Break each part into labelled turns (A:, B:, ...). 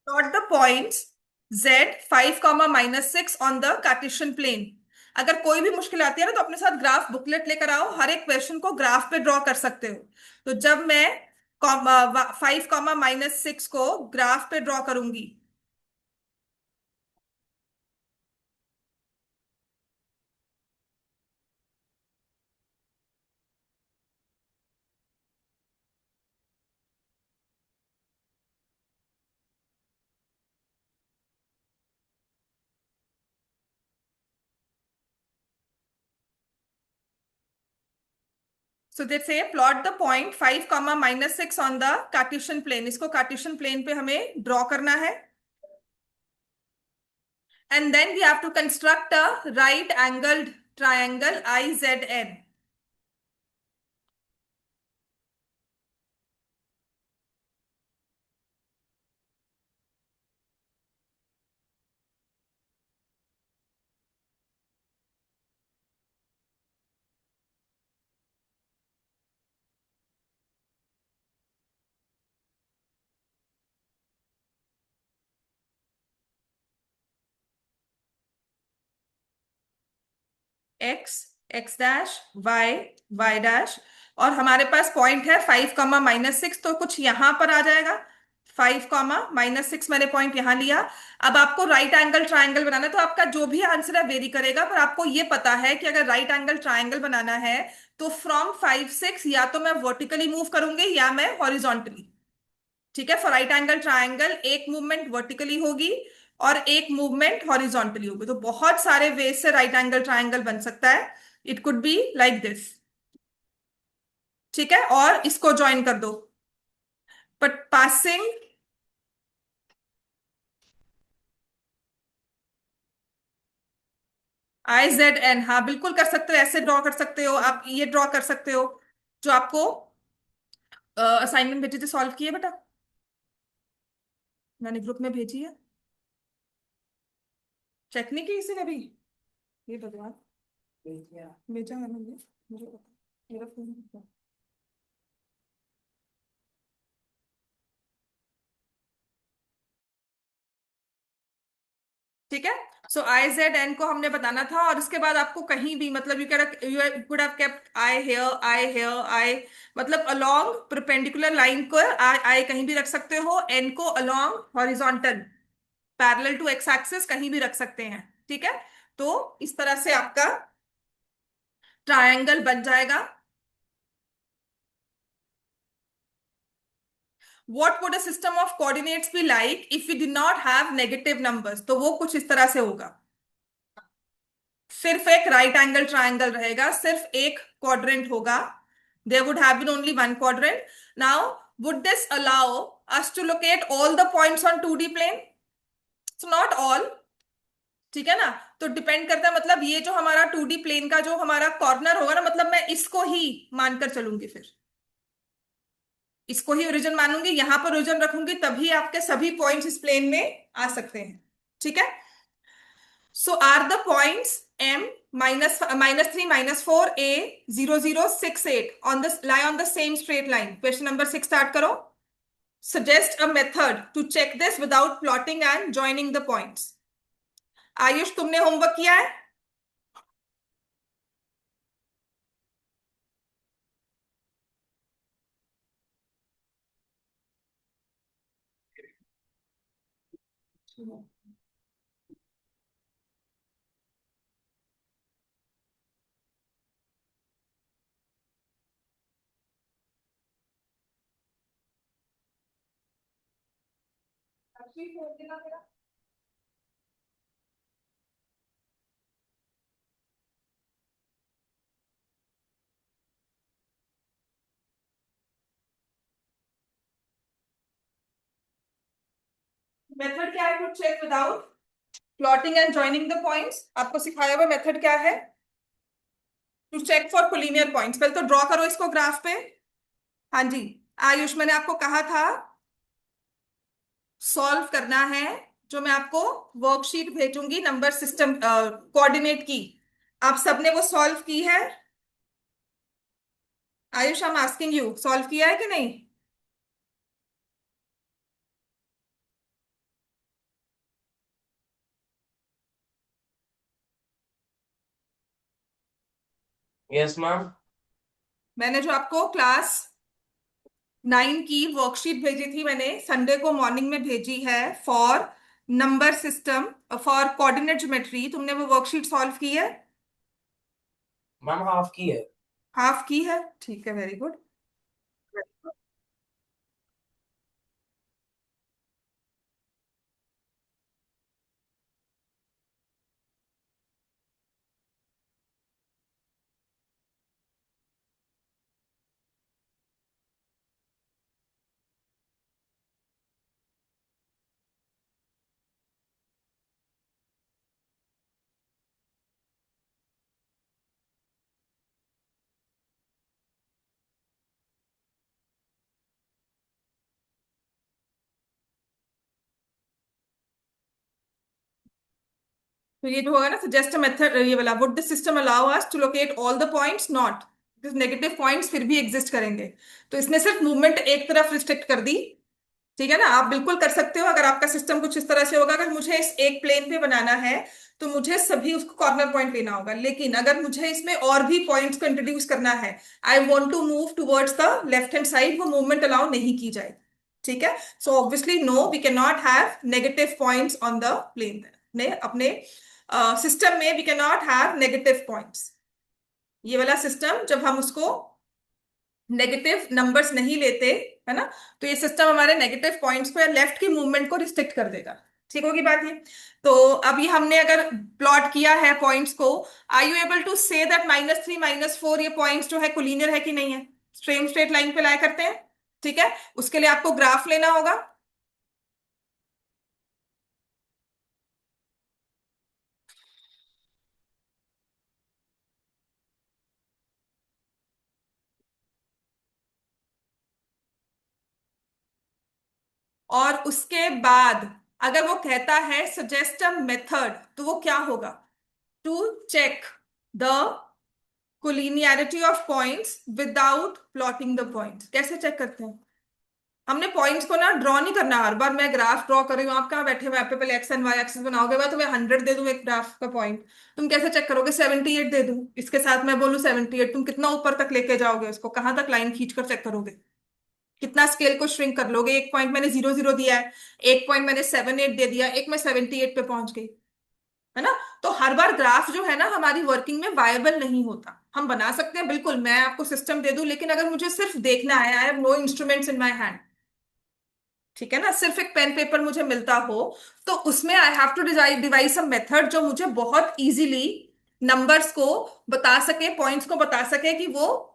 A: Plot the points z 5, -6 on the Cartesian plane. अगर कोई भी मुश्किल आती है ना तो अपने साथ ग्राफ बुकलेट लेकर आओ, हर एक क्वेश्चन को ग्राफ पे ड्रॉ कर सकते हो। तो जब मैं 5, -6 को ग्राफ पे ड्रॉ करूंगी। So they say plot the point 5, -6 on the Cartesian plane. इसको कार्टेशियन प्लेन पे हमें ड्रॉ करना है। And then we have to construct a right angled triangle IZN। X, x dash, y, y dash. और हमारे पास point है 5, -6, तो कुछ यहां पर आ जाएगा। 5, -6 मैंने पॉइंट यहां लिया। अब आपको राइट एंगल ट्राइंगल बनाना है, तो आपका जो भी आंसर है वेरी करेगा, पर आपको ये पता है कि अगर राइट एंगल ट्राइंगल बनाना है तो फ्रॉम 5, 6 या तो मैं वर्टिकली मूव करूंगी या मैं हॉरिजॉन्टली। ठीक है, फॉर राइट एंगल ट्राइंगल एक मूवमेंट वर्टिकली होगी और एक मूवमेंट हॉरिजॉन्टली होगी। तो बहुत सारे वेज से राइट एंगल ट्राइंगल बन सकता है। It could be like this. ठीक है, और इसको ज्वाइन कर दो। बट पासिंग IZN, हाँ बिल्कुल कर सकते हो, ऐसे ड्रॉ कर सकते हो, आप ये ड्रॉ कर सकते हो जो आपको असाइनमेंट भेजी थी, सॉल्व किए बेटा, मैंने ग्रुप में भेजी है। चेक नहीं की किसी ने भी? ये भगवान, भेजा है मैंने, मुझे पता, मेरा फोन। ठीक है। सो IZN को हमने बताना था, और उसके बाद आपको कहीं भी मतलब you could have kept I here, I here, I, मतलब अलोंग परपेंडिकुलर लाइन को आई आई कहीं भी रख सकते हो, एन को along horizontal parallel to x axis कहीं भी रख सकते हैं। ठीक है, तो इस तरह से आपका ट्रायंगल बन जाएगा। What would a system of coordinates be like if we did not have negative numbers? तो वो कुछ इस तरह से होगा। सिर्फ एक राइट एंगल ट्रायंगल रहेगा, सिर्फ एक क्वाड्रेंट होगा। There would have been only one quadrant. Now would this allow us to locate all the points on 2D plane? It's not all. ठीक है ना, तो डिपेंड करता है, मतलब ये जो हमारा 2D प्लेन का जो हमारा कॉर्नर होगा ना, मतलब मैं इसको ही मानकर चलूंगी, फिर इसको ही ओरिजिन मानूंगी, यहां पर ओरिजिन रखूंगी, तभी आपके सभी पॉइंट्स इस प्लेन में आ सकते हैं। ठीक है। So are the points M -3 -4 A 0068 on this lie on the same straight line? Question number 6 start करो। Suggest a method to check this without plotting and joining the points. Ayush, तुमने homework किया है? Method क्या है to check without plotting and joining the points? आपको सिखाया हुआ method क्या है to check for collinear points? पहले तो ड्रॉ करो इसको ग्राफ पे। हाँ जी, आयुष मैंने आपको कहा था सॉल्व करना है, जो मैं आपको वर्कशीट भेजूंगी नंबर सिस्टम कोऑर्डिनेट की, आप सबने वो सॉल्व की है? Ayush, I am asking you, solve किया है कि नहीं?
B: Yes ma'am.
A: मैंने जो आपको क्लास 9 की वर्कशीट भेजी थी, मैंने संडे को मॉर्निंग में भेजी है for number system, for coordinate geometry. तुमने वो वर्कशीट सॉल्व की है?
B: मैम हाफ की है।
A: हाफ की है, ठीक है, वेरी गुड। तो ये जो होगा ना, सजेस्ट मेथड, ये वाला, would the system allow us to locate all the points not, negative points फिर भी एग्जिस्ट करेंगे। तो इसने सिर्फ मूवमेंट एक तरफ रिस्ट्रिक्ट कर दी। ठीक है ना, आप बिल्कुल कर सकते हो अगर आपका सिस्टम कुछ इस तरह से होगा। अगर मुझे इस एक प्लेन पे बनाना है तो मुझे सभी उसको कॉर्नर पॉइंट लेना होगा, लेकिन अगर मुझे इसमें और भी पॉइंट्स को इंट्रोड्यूस करना है, I want to move towards the left hand side, वो मूवमेंट अलाउ नहीं की जाए। ठीक है, so obviously no, we can not have negative points on the plane. ने अपने सिस्टम में we can not have negative points. ये वाला सिस्टम जब हम उसको नेगेटिव नंबर्स नहीं लेते, है ना, तो ये सिस्टम हमारे नेगेटिव पॉइंट्स को या लेफ्ट की मूवमेंट को रिस्ट्रिक्ट कर देगा। ठीक होगी बात ये। तो अब ये हमने अगर प्लॉट किया है पॉइंट्स को, are you able to say that -3 -4 ये पॉइंट्स जो है कोलिनियर है कि नहीं है? सेम स्ट्रेट लाइन पे लाया करते हैं। ठीक है, उसके लिए आपको ग्राफ लेना होगा। और उसके बाद अगर वो कहता है सजेस्ट अ मेथड, तो वो क्या होगा? To check the collinearity of points without plotting the points. कैसे चेक करते हैं? हमने पॉइंट्स को ना ड्रॉ नहीं करना। हर बार मैं ग्राफ ड्रॉ कर रही हूँ, आप कहाँ बैठे हुए, आप पे पहले एक्स एंड वाई एक्सिस बनाओगे, मैं तुम्हें 100 दे दूं एक ग्राफ का पॉइंट, तुम कैसे चेक करोगे? 78 दे दूं, इसके साथ मैं बोलूं 78, तुम कितना ऊपर तक लेके जाओगे उसको? कहाँ तक लाइन खींच कर चेक करोगे? कितना स्केल को श्रिंक कर लोगे? एक पॉइंट मैंने 00 दिया है, एक पॉइंट मैंने 78 दे दिया, एक मैं 78 पे पहुंच गई, है ना? तो हर बार ग्राफ जो है ना हमारी वर्किंग में वायबल नहीं होता। हम बना सकते हैं बिल्कुल, मैं आपको सिस्टम दे दूं, लेकिन अगर मुझे सिर्फ देखना है, I have no instruments in my hand, ठीक है ना, सिर्फ एक पेन पेपर मुझे मिलता हो, तो उसमें I have to devise a method जो मुझे बहुत इजीली नंबर्स को बता सके, पॉइंट्स को बता सके कि वो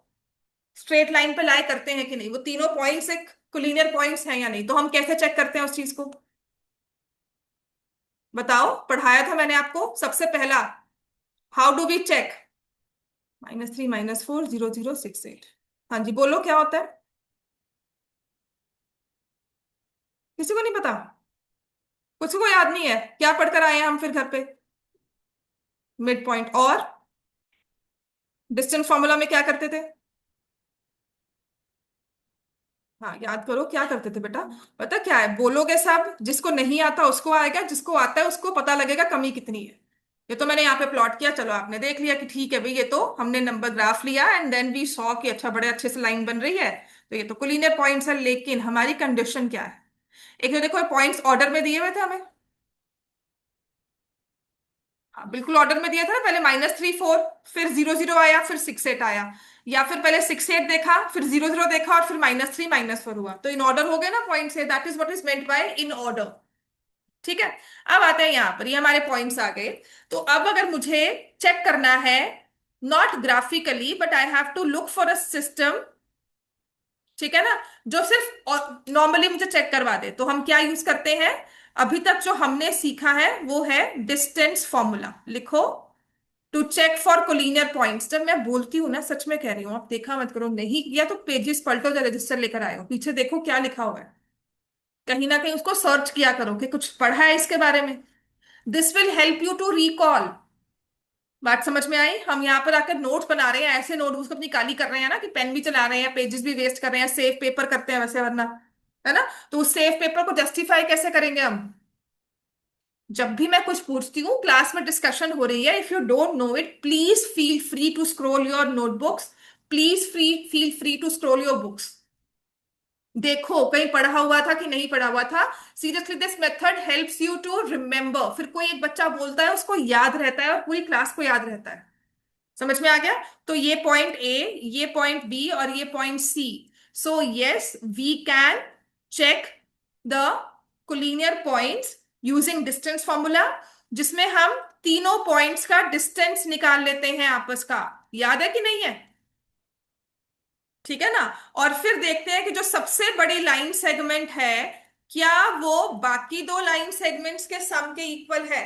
A: स्ट्रेट लाइन पे लाई करते हैं कि नहीं, वो तीनों पॉइंट्स एक कोलिनियर पॉइंट्स हैं या नहीं। तो हम कैसे चेक करते हैं उस चीज को? बताओ, पढ़ाया था मैंने आपको सबसे पहला। How do we check? -3 -4 0068। हाँ जी, बोलो क्या होता है? किसी को नहीं पता? किसी को याद नहीं है? क्या पढ़कर आए हैं हम फिर घर पे? Mid point. और डिस्टेंस फॉर्मूला में क्या करते थे? हाँ, याद करो क्या करते थे बेटा। पता क्या है, बोलोगे सब, जिसको नहीं आता उसको आएगा, जिसको आता है उसको पता लगेगा कमी कितनी है। ये तो मैंने यहाँ पे प्लॉट किया, चलो आपने देख लिया कि ठीक है भाई, ये तो हमने नंबर ग्राफ लिया एंड देन वी सॉ कि अच्छा बड़े अच्छे से लाइन बन रही है, तो ये तो कोलिनियर पॉइंट्स है। लेकिन हमारी कंडीशन क्या है? एक तो देखो पॉइंट्स ऑर्डर में दिए हुए थे हमें। हाँ बिल्कुल ऑर्डर में दिया था ना, पहले -3 4, फिर 00 आया, फिर 68 आया, या फिर पहले 68 देखा, फिर 00 देखा, और फिर -3 -4 हुआ। तो इन ऑर्डर हो गए ना पॉइंट्स है, that is what is meant by in order. ठीक है, अब आते हैं यहाँ पर, ये हमारे पॉइंट्स आ गए। तो अब अगर मुझे चेक करना है, not graphically but I have to look for a system, ठीक है ना, जो सिर्फ नॉर्मली मुझे चेक करवा दे, तो हम क्या यूज करते हैं? अभी तक जो हमने सीखा है वो है डिस्टेंस फॉर्मूला। लिखो, to check for collinear points. जब मैं बोलती हूँ ना, सच में कह रही हूँ, आप देखा मत करो, नहीं किया तो पेजेस पलटो, या रजिस्टर लेकर आए हो, पीछे देखो क्या लिखा हुआ है, कहीं ना कहीं उसको सर्च किया करो कि कुछ पढ़ा है इसके बारे में। This will help you to recall. बात समझ में आई? हम यहाँ पर आकर नोट्स बना रहे हैं, ऐसे नोटबुक्स को अपनी काली कर रहे हैं ना, कि पेन भी चला रहे हैं, पेजेस भी वेस्ट कर रहे हैं, सेव पेपर करते हैं वैसे, वरना, है ना? तो उस सेव पेपर को जस्टिफाई कैसे करेंगे हम? जब भी मैं कुछ पूछती हूँ, क्लास में डिस्कशन हो रही है, if you don't know it, please feel free to scroll your notebooks, please feel free to scroll your books. देखो कहीं पढ़ा हुआ था कि नहीं पढ़ा हुआ था। Seriously this method helps you to remember. फिर कोई एक बच्चा बोलता है, उसको याद रहता है और पूरी क्लास को याद रहता है। समझ में आ गया? तो ये पॉइंट ए, ये पॉइंट बी और ये point C. So yes, we can check the collinear points using distance formula, जिसमें हम तीनों पॉइंट्स का डिस्टेंस निकाल लेते हैं आपस का। याद है कि नहीं है? ठीक है ना? और फिर देखते हैं कि जो सबसे बड़ी लाइन सेगमेंट है, क्या वो बाकी दो लाइन सेगमेंट्स के सम के इक्वल है?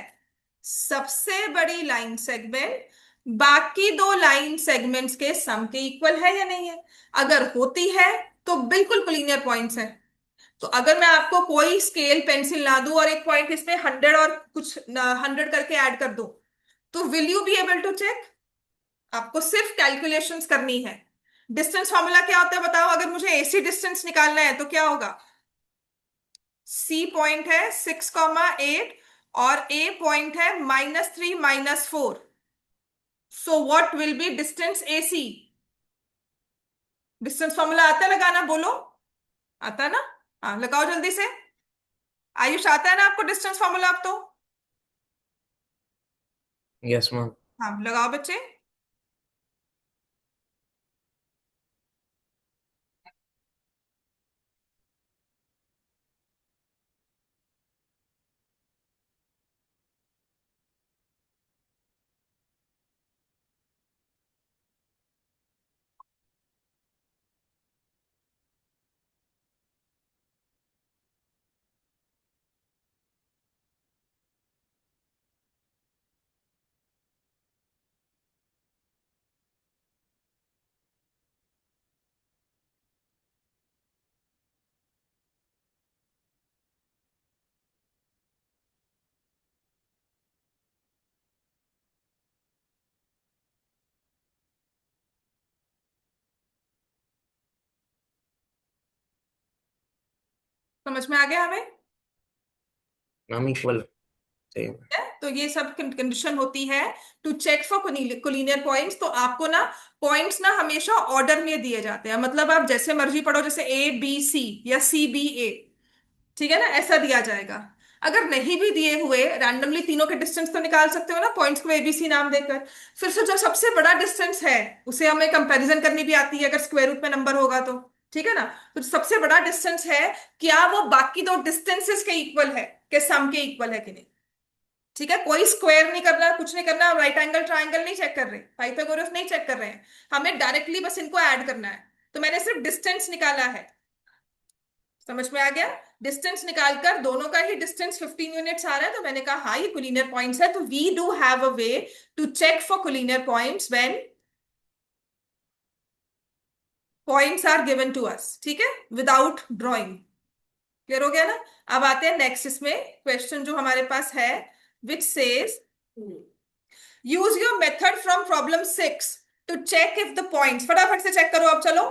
A: सबसे बड़ी लाइन सेगमेंट बाकी दो लाइन सेगमेंट्स के सम के इक्वल है या नहीं है? अगर होती है तो बिल्कुल कोलिनियर पॉइंट्स है। तो अगर मैं आपको कोई स्केल पेंसिल ला दूं और एक पॉइंट इसमें 100 और कुछ 100 करके ऐड कर दूं, तो will you be able to check? आपको सिर्फ कैलकुलेशंस करनी है। डिस्टेंस फॉर्मूला क्या होता है बताओ? अगर मुझे एसी डिस्टेंस निकालना है तो क्या होगा? सी पॉइंट है 6,8 और ए पॉइंट है -3 -4। So what will be distance AC? Distance formula आता है लगाना? बोलो। आता है ना? हाँ लगाओ जल्दी से। आयुष आता है ना आपको डिस्टेंस फॉर्मूला? आप तो
B: Yes, ma'am.
A: हाँ लगाओ बच्चे। समझ में आ गया हमें?
B: Ma'am, equal. Same.
A: है? तो ये सब कंडीशन होती है to check for collinear points. तो आपको ना पॉइंट्स ना हमेशा ऑर्डर में दिए जाते हैं, मतलब आप जैसे मर्जी पढ़ो, जैसे ए बी सी या सी बी ए, ठीक है ना, ऐसा दिया जाएगा। अगर नहीं भी दिए हुए, रैंडमली तीनों के डिस्टेंस तो निकाल सकते हो ना पॉइंट्स को एबीसी नाम देकर। फिर से जो सबसे बड़ा डिस्टेंस है, उसे हमें कंपैरिजन करनी भी आती है अगर स्क्वायर रूट में नंबर होगा तो। ठीक है ना? तो जो सबसे बड़ा डिस्टेंस है, क्या वो बाकी दो डिस्टेंसेस के इक्वल है, के सम के इक्वल है कि नहीं? ठीक है, कोई स्क्वायर नहीं करना, कुछ नहीं करना, राइट एंगल ट्राइंगल नहीं चेक कर रहे, पाइथागोरस नहीं चेक कर रहे हैं। हमें डायरेक्टली बस इनको ऐड करना है। तो मैंने सिर्फ डिस्टेंस निकाला है। समझ में आ गया? डिस्टेंस निकालकर दोनों का ही डिस्टेंस 15 यूनिट्स आ रहा है, तो मैंने कहा हाँ ये कोलिनियर पॉइंट्स है। तो we do have a way to check for collinear points when points are given to us. ठीक है, विदाउट ड्रॉइंग। क्लियर हो गया ना? अब आते हैं नेक्स्ट इसमें क्वेश्चन जो हमारे पास है, which says use your method from problem 6 to check if the points. फटाफट से चेक करो अब, चलो।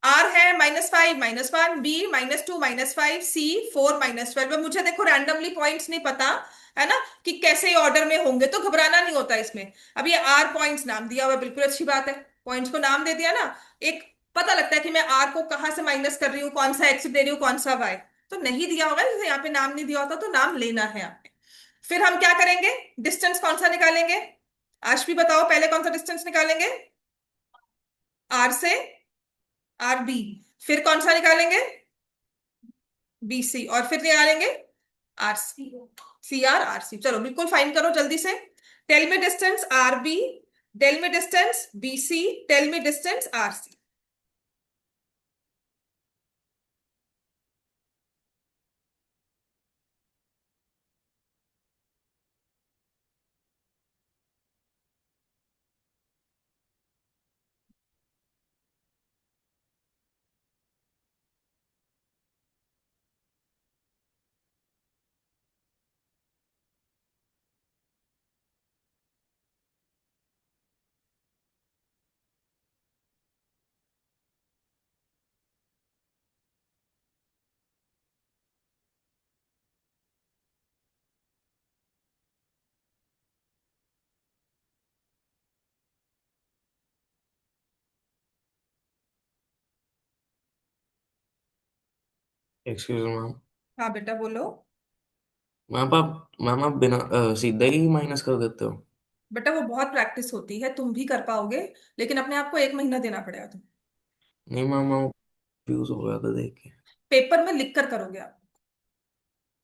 A: आर है -5 -1, बी -2 -5, सी 4 -12। मुझे देखो रैंडमली पॉइंट्स नहीं पता है ना कि कैसे ऑर्डर में होंगे, तो घबराना नहीं होता इसमें। अब ये आर पॉइंट्स नाम दिया हुआ है, बिल्कुल अच्छी बात है। पॉइंट्स को नाम दे दिया ना, एक पता लगता है कि मैं आर को कहाँ से माइनस कर रही हूँ, कौन सा एक्स दे रही हूँ, कौन सा वाई। तो नहीं दिया होगा, जैसे यहाँ पे नाम नहीं दिया होता तो नाम लेना है आपने। फिर हम क्या करेंगे? डिस्टेंस कौन सा निकालेंगे? आज भी बताओ, पहले कौन सा डिस्टेंस निकालेंगे? आर से आर बी। फिर कौन सा निकालेंगे? B C. और फिर निकालेंगे R C. C R R C. चलो बिल्कुल फाइन करो जल्दी से। Tell me distance R B, tell me distance B C, tell me distance R C.
B: Excuse ma'am.
A: हाँ बेटा बोलो।
B: मैम आप बिना सीधा ही माइनस कर देते हो।
A: बेटा वो बहुत प्रैक्टिस होती है, तुम भी कर पाओगे, लेकिन अपने आप को 1 महीना देना पड़ेगा। तुम
B: नहीं मैम, मैं कंफ्यूज हो गया था देख के।
A: पेपर में लिख कर करोगे आप।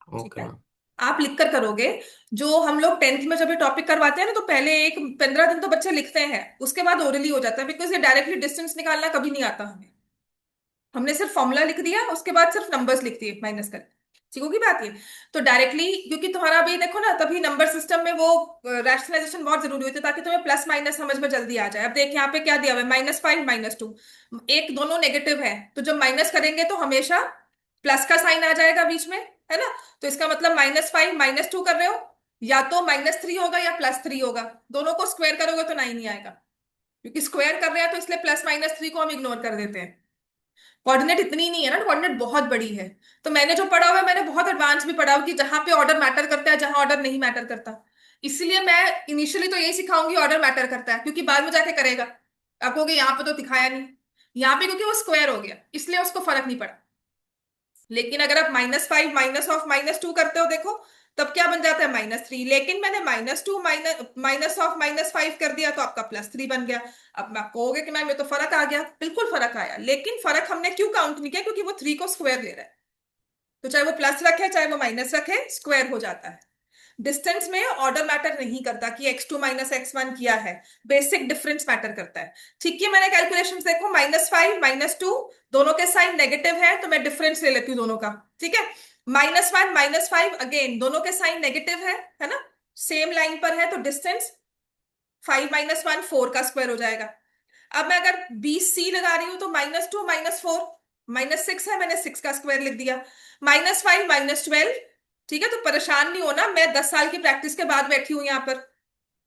A: ठीक
B: ओके
A: है,
B: मैम।
A: आप लिख कर करोगे। जो हम लोग 10th में जब ये टॉपिक करवाते हैं ना, तो पहले एक 15 दिन तो बच्चे लिखते हैं, उसके बाद ओरली हो जाता है, बिकॉज ये डायरेक्टली डिस्टेंस निकालना कभी नहीं आता हमें। हमने सिर्फ फॉर्मूला लिख दिया, उसके बाद सिर्फ नंबर्स लिख दिए माइनस कर। ठीक होगी बात ये। तो डायरेक्टली, क्योंकि तुम्हारा अभी देखो ना, तभी नंबर सिस्टम में वो रैशनलाइजेशन बहुत जरूरी होती है, ताकि तुम्हें प्लस माइनस समझ में जल्दी आ जाए। अब देख यहाँ पे क्या दिया हुआ है, -5 -2, एक दोनों नेगेटिव है, तो जब माइनस करेंगे तो हमेशा प्लस का साइन आ जाएगा बीच में, है ना। तो इसका मतलब -5 -2 कर रहे हो, या तो -3 होगा या +3 होगा। दोनों को स्क्वायर करोगे तो 9 नहीं आएगा, क्योंकि स्क्वायर कर रहे हैं, तो इसलिए +-3 को हम इग्नोर कर देते हैं। कोऑर्डिनेट इतनी नहीं है ना, कोऑर्डिनेट बहुत बड़ी है। तो मैंने जो पढ़ा हुआ है, मैंने बहुत एडवांस भी पढ़ा हुआ कि जहां पे ऑर्डर मैटर करता है, जहां ऑर्डर नहीं मैटर करता। इसलिए मैं इनिशियली तो यही सिखाऊंगी, ऑर्डर मैटर करता है, क्योंकि बाद में जाके करेगा। आप कहोगे यहाँ पे तो दिखाया नहीं, यहाँ पे क्योंकि वो स्क्वायर हो गया, इसलिए उसको फर्क नहीं पड़ा। लेकिन अगर आप -5 -2 करते हो, देखो तब क्या बन जाता है, -3। लेकिन मैंने -2 -5 कर दिया, तो आपका +3 बन गया। अब मैं कहोगे कि मैम ये तो फर्क आ गया, बिल्कुल फर्क आया, लेकिन फर्क हमने क्यों काउंट नहीं किया, क्योंकि वो 3 को स्क्वायर ले रहा है। तो चाहे वो प्लस रखे चाहे वो माइनस रखे, स्क्वायर हो जाता है। डिस्टेंस में ऑर्डर मैटर नहीं करता कि x2 -x1 किया है, बेसिक डिफरेंस मैटर करता है। ठीक है, मैंने कैलकुलेशंस देखो, -5 -2 दोनों के साइन नेगेटिव है, तो मैं डिफरेंस ले लेती हूँ दोनों का। ठीक है, -1 -5 अगेन दोनों के साइन नेगेटिव है ना, सेम लाइन पर है, तो डिस्टेंस 5 - 1 4 का स्क्वायर हो जाएगा। अब मैं अगर BC लगा रही हूं, तो -2 -4 -6 है, मैंने 6 का स्क्वायर लिख दिया। -5 -12, ठीक है। तो परेशान नहीं होना, मैं 10 साल की प्रैक्टिस के बाद बैठी हूं यहाँ पर।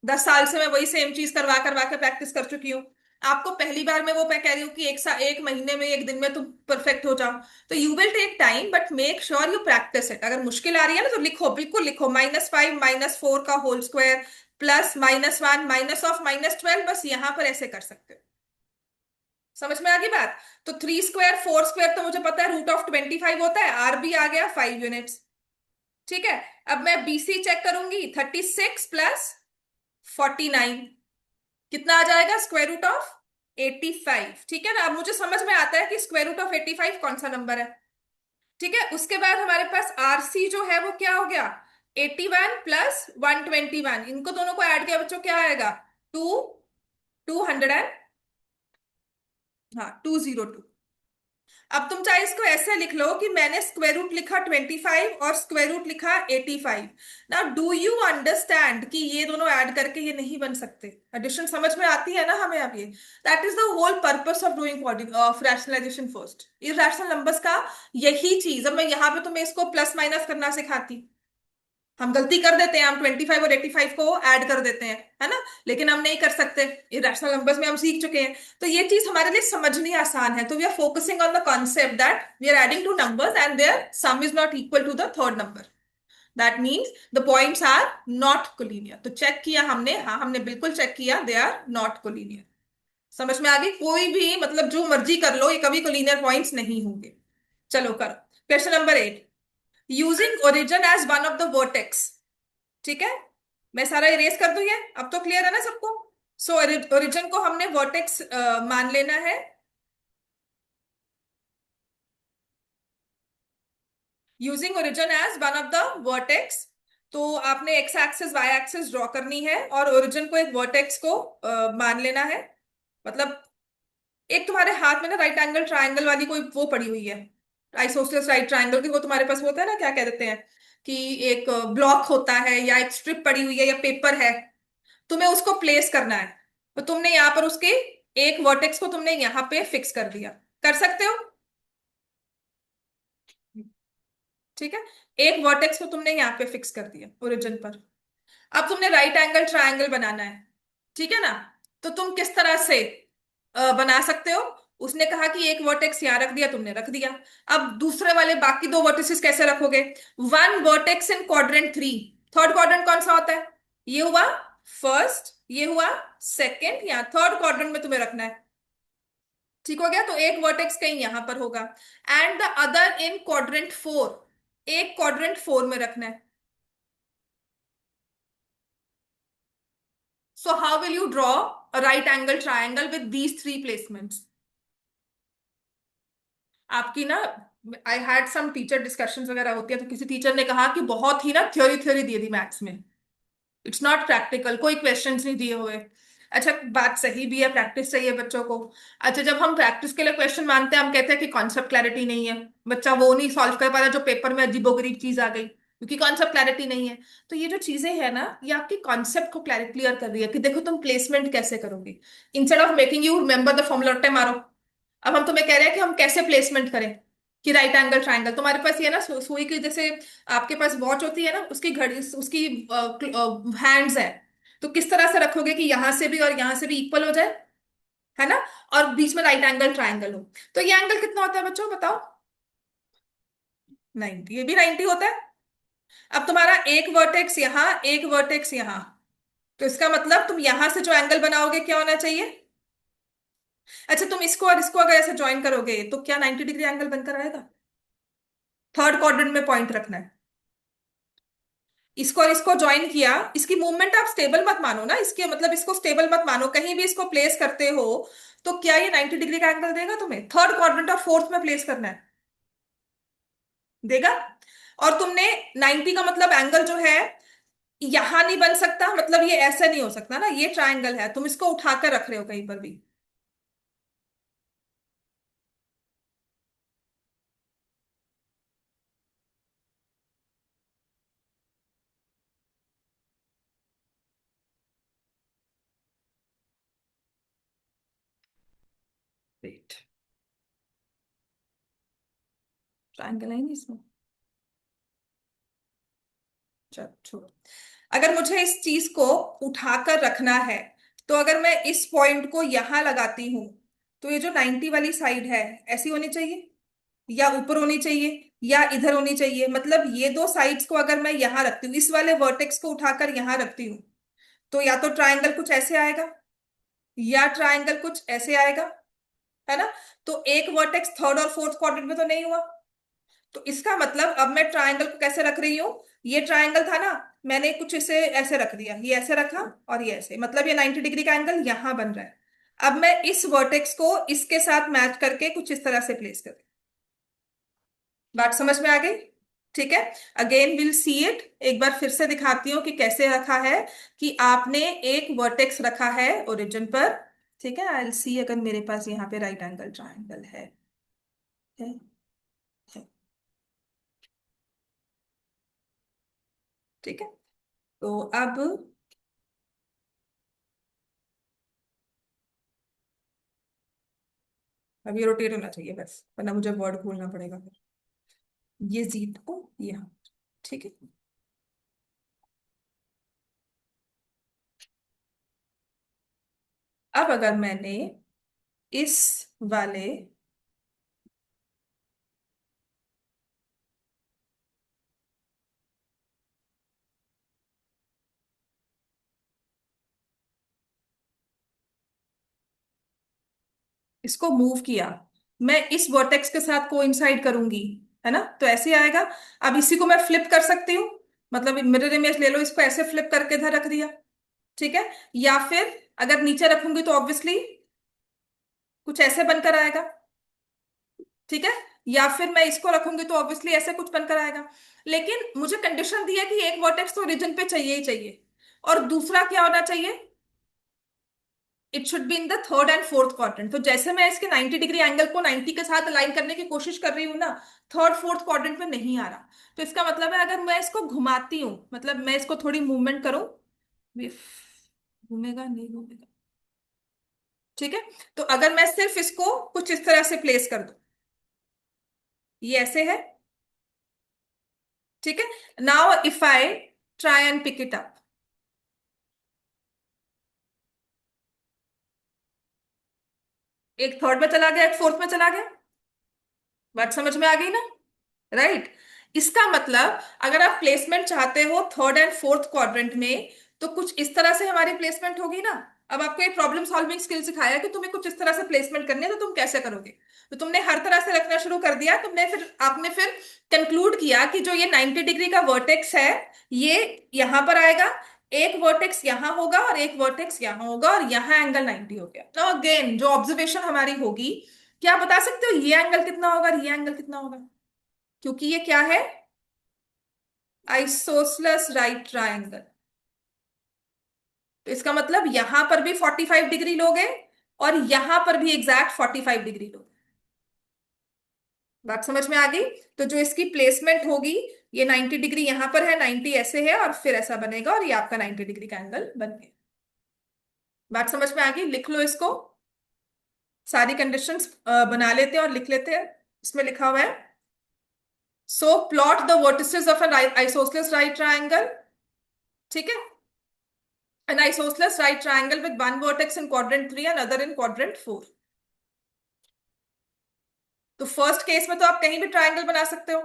A: 10 साल से मैं वही सेम चीज करवा करवा के प्रैक्टिस कर चुकी हूँ। आपको पहली बार में वो मैं कह रही हूँ कि 1 महीने में 1 दिन में तुम परफेक्ट हो जाओ। तो you will take time, but make sure you practise it. अगर मुश्किल आ रही है ना, तो लिखो, बिल्कुल लिखो, -5 -4 का होल स्क्वायर प्लस -1 -12, बस यहां पर ऐसे कर सकते हो। समझ में आ गई बात। तो 3 स्क्वायर 4 स्क्वायर तो मुझे पता है √25 होता है, आर भी आ गया 5 यूनिट्स। ठीक है, अब मैं BC चेक करूंगी, 36 प्लस 49 कितना आ जाएगा, √85। ठीक है ना, अब मुझे समझ में आता है कि √85 कौन सा नंबर है। ठीक है, उसके बाद हमारे पास RC जो है वो क्या हो गया, 81 प्लस 121, इनको दोनों को ऐड किया बच्चों, क्या आएगा, 200, हाँ 202। अब तुम चाहे इसको ऐसे लिख लो कि मैंने स्क्वायर रूट लिखा 25 और स्क्वायर रूट लिखा 85। नाउ डू यू अंडरस्टैंड कि ये दोनों ऐड करके ये नहीं बन सकते। एडिशन समझ में आती है ना हमें अब ये। That is the whole purpose of doing of rationalisation first, irrational numbers का यही चीज। अब मैं यहाँ पे तुम्हें इसको प्लस माइनस करना सिखाती, हम गलती कर देते हैं, हम 25 और 85 को ऐड कर देते हैं, है ना। लेकिन हम नहीं कर सकते, इरेशनल नंबर्स में हम सीख चुके हैं। तो ये चीज हमारे लिए समझनी आसान है। तो we are focusing on the concept that we are adding two numbers and their sum is not equal to the third number. That means the points are not collinear. तो चेक किया हमने, हाँ हमने बिल्कुल चेक किया, they are not collinear. समझ में आ गई, कोई भी मतलब जो मर्जी कर लो, ये कभी कोलिनियर पॉइंट्स नहीं होंगे। चलो करो question number 8, using origin as one of the vertex. ठीक है, मैं सारा इरेज कर दूं ये, अब तो क्लियर है ना सबको। सो ओरिजिन को हमने वर्टेक्स मान लेना है। Using origin as one of the vertex, तो आपने x axis y axis draw करनी है और ओरिजिन को एक वर्टेक्स को मान लेना है। मतलब एक तुम्हारे हाथ में ना राइट एंगल ट्राइंगल वाली कोई वो पड़ी हुई है, आइसोसेलेस राइट ट्राइंगल की, वो तुम्हारे पास होता है ना, क्या कह देते हैं, कि एक ब्लॉक होता है या एक स्ट्रिप पड़ी हुई है या पेपर है, तुम्हें उसको प्लेस करना है। तो तुमने यहाँ पर उसके एक वर्टेक्स को तुमने यहाँ पे फिक्स कर दिया, कर सकते हो। ठीक है, एक वर्टेक्स को तुमने यहाँ पे फिक्स कर दिया ओरिजिन पर। अब तुमने राइट एंगल ट्रायंगल बनाना है, ठीक है ना। तो तुम किस तरह से बना सकते हो। उसने कहा कि एक वर्टेक्स यहाँ रख दिया, तुमने रख दिया। अब दूसरे वाले बाकी दो वर्टिसेस कैसे रखोगे, वन वर्टेक्स इन क्वाड्रेंट 3, थर्ड क्वाड्रेंट कौन सा होता है, ये हुआ फर्स्ट, ये हुआ सेकंड, या थर्ड क्वाड्रेंट में तुम्हें रखना है। ठीक हो गया, तो एक वर्टेक्स कहीं यहां पर होगा and the other in quadrant 4, एक क्वाड्रेंट 4 में रखना है। So how will you draw a right angle triangle with these three placements? आपकी ना, I had some teacher discussions वगैरह होती है, तो किसी टीचर ने कहा कि बहुत ही ना थ्योरी थ्योरी दे दी मैथ्स में, इट्स नॉट प्रैक्टिकल, कोई क्वेश्चंस नहीं दिए हुए। अच्छा, बात सही भी है, प्रैक्टिस चाहिए बच्चों को। अच्छा, जब हम प्रैक्टिस के लिए क्वेश्चन मानते हैं, हम कहते हैं कि कॉन्सेप्ट क्लैरिटी नहीं है, बच्चा वो नहीं सॉल्व कर पा रहा जो पेपर में अजीबोगरीब चीज आ गई, क्योंकि कॉन्सेप्ट क्लैरिटी नहीं है। तो ये जो चीजें है ना, ये आपकी कॉन्सेप्ट को क्लियर कर रही है कि देखो तुम प्लेसमेंट कैसे करोगे, instead of making you remember the formula Ratte मारो। अब हम तुम्हें कह रहे हैं कि हम कैसे प्लेसमेंट करें, कि राइट एंगल ट्राइंगल तुम्हारे पास ये ना सुई की जैसे आपके पास वॉच होती है ना, उसकी घड़ी, उसकी हैंड्स है, तो किस तरह से रखोगे कि यहां से भी और यहां से भी इक्वल हो जाए, है ना, और बीच में राइट एंगल ट्राइंगल हो। तो ये एंगल कितना होता है बच्चों, बताओ? 90, ये भी 90 होता है। अब तुम्हारा एक वर्टेक्स यहाँ, एक वर्टेक्स यहाँ, तो इसका मतलब तुम यहां से जो एंगल बनाओगे क्या होना चाहिए? अच्छा, तुम इसको और इसको अगर ऐसे ज्वाइन करोगे तो क्या 90 डिग्री एंगल बनकर आएगा? थर्ड क्वाड्रेंट में पॉइंट रखना है, इसको और इसको ज्वाइन किया, इसकी मूवमेंट आप स्टेबल मत मानो ना, इसके मतलब इसको स्टेबल मत मानो, कहीं भी इसको प्लेस करते हो तो क्या ये 90 डिग्री का एंगल देगा तुम्हें? थर्ड क्वाड्रेंट और फोर्थ में प्लेस करना है, देगा। और तुमने 90 का मतलब एंगल जो है यहां नहीं बन सकता, मतलब ये ऐसा नहीं हो सकता ना, ये ट्राइंगल है, तुम इसको उठाकर रख रहे हो कहीं पर भी। वेट, ट्राइंगल है नहीं इसमें, चलो छोड़ो। अगर मुझे इस चीज को उठाकर रखना है, तो अगर मैं इस पॉइंट को यहां लगाती हूं, तो ये जो 90 वाली साइड है ऐसी होनी चाहिए, या ऊपर होनी चाहिए, या इधर होनी चाहिए, मतलब ये दो साइड्स को अगर मैं यहां रखती हूँ, इस वाले वर्टेक्स को उठाकर यहां रखती हूँ, तो या तो ट्राइंगल कुछ ऐसे आएगा, या ट्राइंगल कुछ ऐसे आएगा, है ना। तो एक वर्टेक्स थर्ड और फोर्थ क्वाड्रेंट में तो नहीं हुआ, तो इसका मतलब अब मैं ट्राइंगल को कैसे रख रही हूँ, ये ट्राइंगल था ना, मैंने कुछ इसे ऐसे रख दिया, ये ऐसे रखा और ये ऐसे, मतलब ये 90 डिग्री का एंगल यहां बन रहा है। अब मैं इस वर्टेक्स को इसके साथ मैच करके कुछ इस तरह से प्लेस कर, बात समझ में आ गई? ठीक है, अगेन विल सी इट, एक बार फिर से दिखाती हूँ कि कैसे रखा है, कि आपने एक वर्टेक्स रखा है ओरिजिन पर, ठीक है, आई विल सी अगर मेरे पास यहाँ पे राइट एंगल ट्राइंगल है, है। ठीक है, तो अब ये रोटेट होना चाहिए बस, वरना मुझे वर्ड खोलना पड़ेगा फिर, ये जीत को यहाँ, ठीक है। अब अगर मैंने इस वाले, इसको मूव किया, मैं इस वर्टेक्स के साथ कोइंसाइड करूंगी, है ना, तो ऐसे आएगा। अब इसी को मैं फ्लिप कर सकती हूँ, मतलब मिरर इमेज ले लो, इसको ऐसे फ्लिप करके इधर रख दिया, ठीक है। या फिर अगर नीचे रखूंगी तो ऑब्वियसली कुछ ऐसे बनकर आएगा, ठीक है। या फिर मैं इसको रखूंगी तो ऑब्वियसली ऐसे कुछ बनकर आएगा। लेकिन मुझे कंडीशन दी है कि एक वर्टेक्स तो ओरिजिन पे चाहिए ही चाहिए, और दूसरा क्या होना चाहिए, it should be in the third and fourth quadrant. तो जैसे मैं इसके 90 डिग्री एंगल को 90 के साथ अलाइन करने की कोशिश कर रही हूँ ना, थर्ड फोर्थ क्वाड्रेंट में नहीं आ रहा। तो इसका मतलब है अगर मैं इसको घुमाती हूँ, मतलब मैं इसको थोड़ी मूवमेंट करूँ, घूमेगा नहीं घूमेगा, ठीक है। तो अगर मैं सिर्फ इसको कुछ इस तरह से प्लेस कर दूं, ये ऐसे है, ठीक है। Now if I try and pick it up, एक थर्ड में चला गया, एक फोर्थ में चला गया, बात समझ में आ गई ना, राइट। इसका मतलब अगर आप प्लेसमेंट चाहते हो थर्ड एंड फोर्थ क्वाड्रेंट में, तो कुछ इस तरह से हमारी प्लेसमेंट होगी ना। अब आपको एक प्रॉब्लम सॉल्विंग स्किल सिखाया कि तुम्हें कुछ इस तरह से प्लेसमेंट करनी है, तो तुम कैसे करोगे। तो तुमने हर तरह से रखना शुरू कर दिया, तुमने फिर आपने फिर कंक्लूड किया कि जो ये 90 डिग्री का वर्टेक्स है, ये यहां पर आएगा, एक वर्टेक्स यहां होगा और एक वर्टेक्स यहां होगा, और यहां एंगल 90 हो गया। तो अगेन जो ऑब्जर्वेशन हमारी होगी, क्या बता सकते हो ये एंगल कितना होगा और ये एंगल कितना होगा, क्योंकि ये क्या है, आइसोसलेस राइट ट्रायंगल। तो इसका मतलब यहां पर भी 45 डिग्री लोगे और यहां पर भी एग्जैक्ट 45 डिग्री लोगे। बात समझ में आ गई। तो जो इसकी प्लेसमेंट होगी, ये 90 डिग्री यहां पर है, 90 ऐसे है और फिर ऐसा बनेगा, और ये आपका 90 डिग्री का एंगल बन गया। बात समझ में आ गई, लिख लो इसको, सारी कंडीशंस बना लेते हैं और लिख लेते हैं। इसमें लिखा हुआ है, so plot the vertices of an isosceles right triangle. ठीक है, an isosceles right triangle with one vertex in quadrant 3 and other in quadrant 4। तो फर्स्ट केस में तो आप कहीं भी ट्रायंगल बना सकते हो।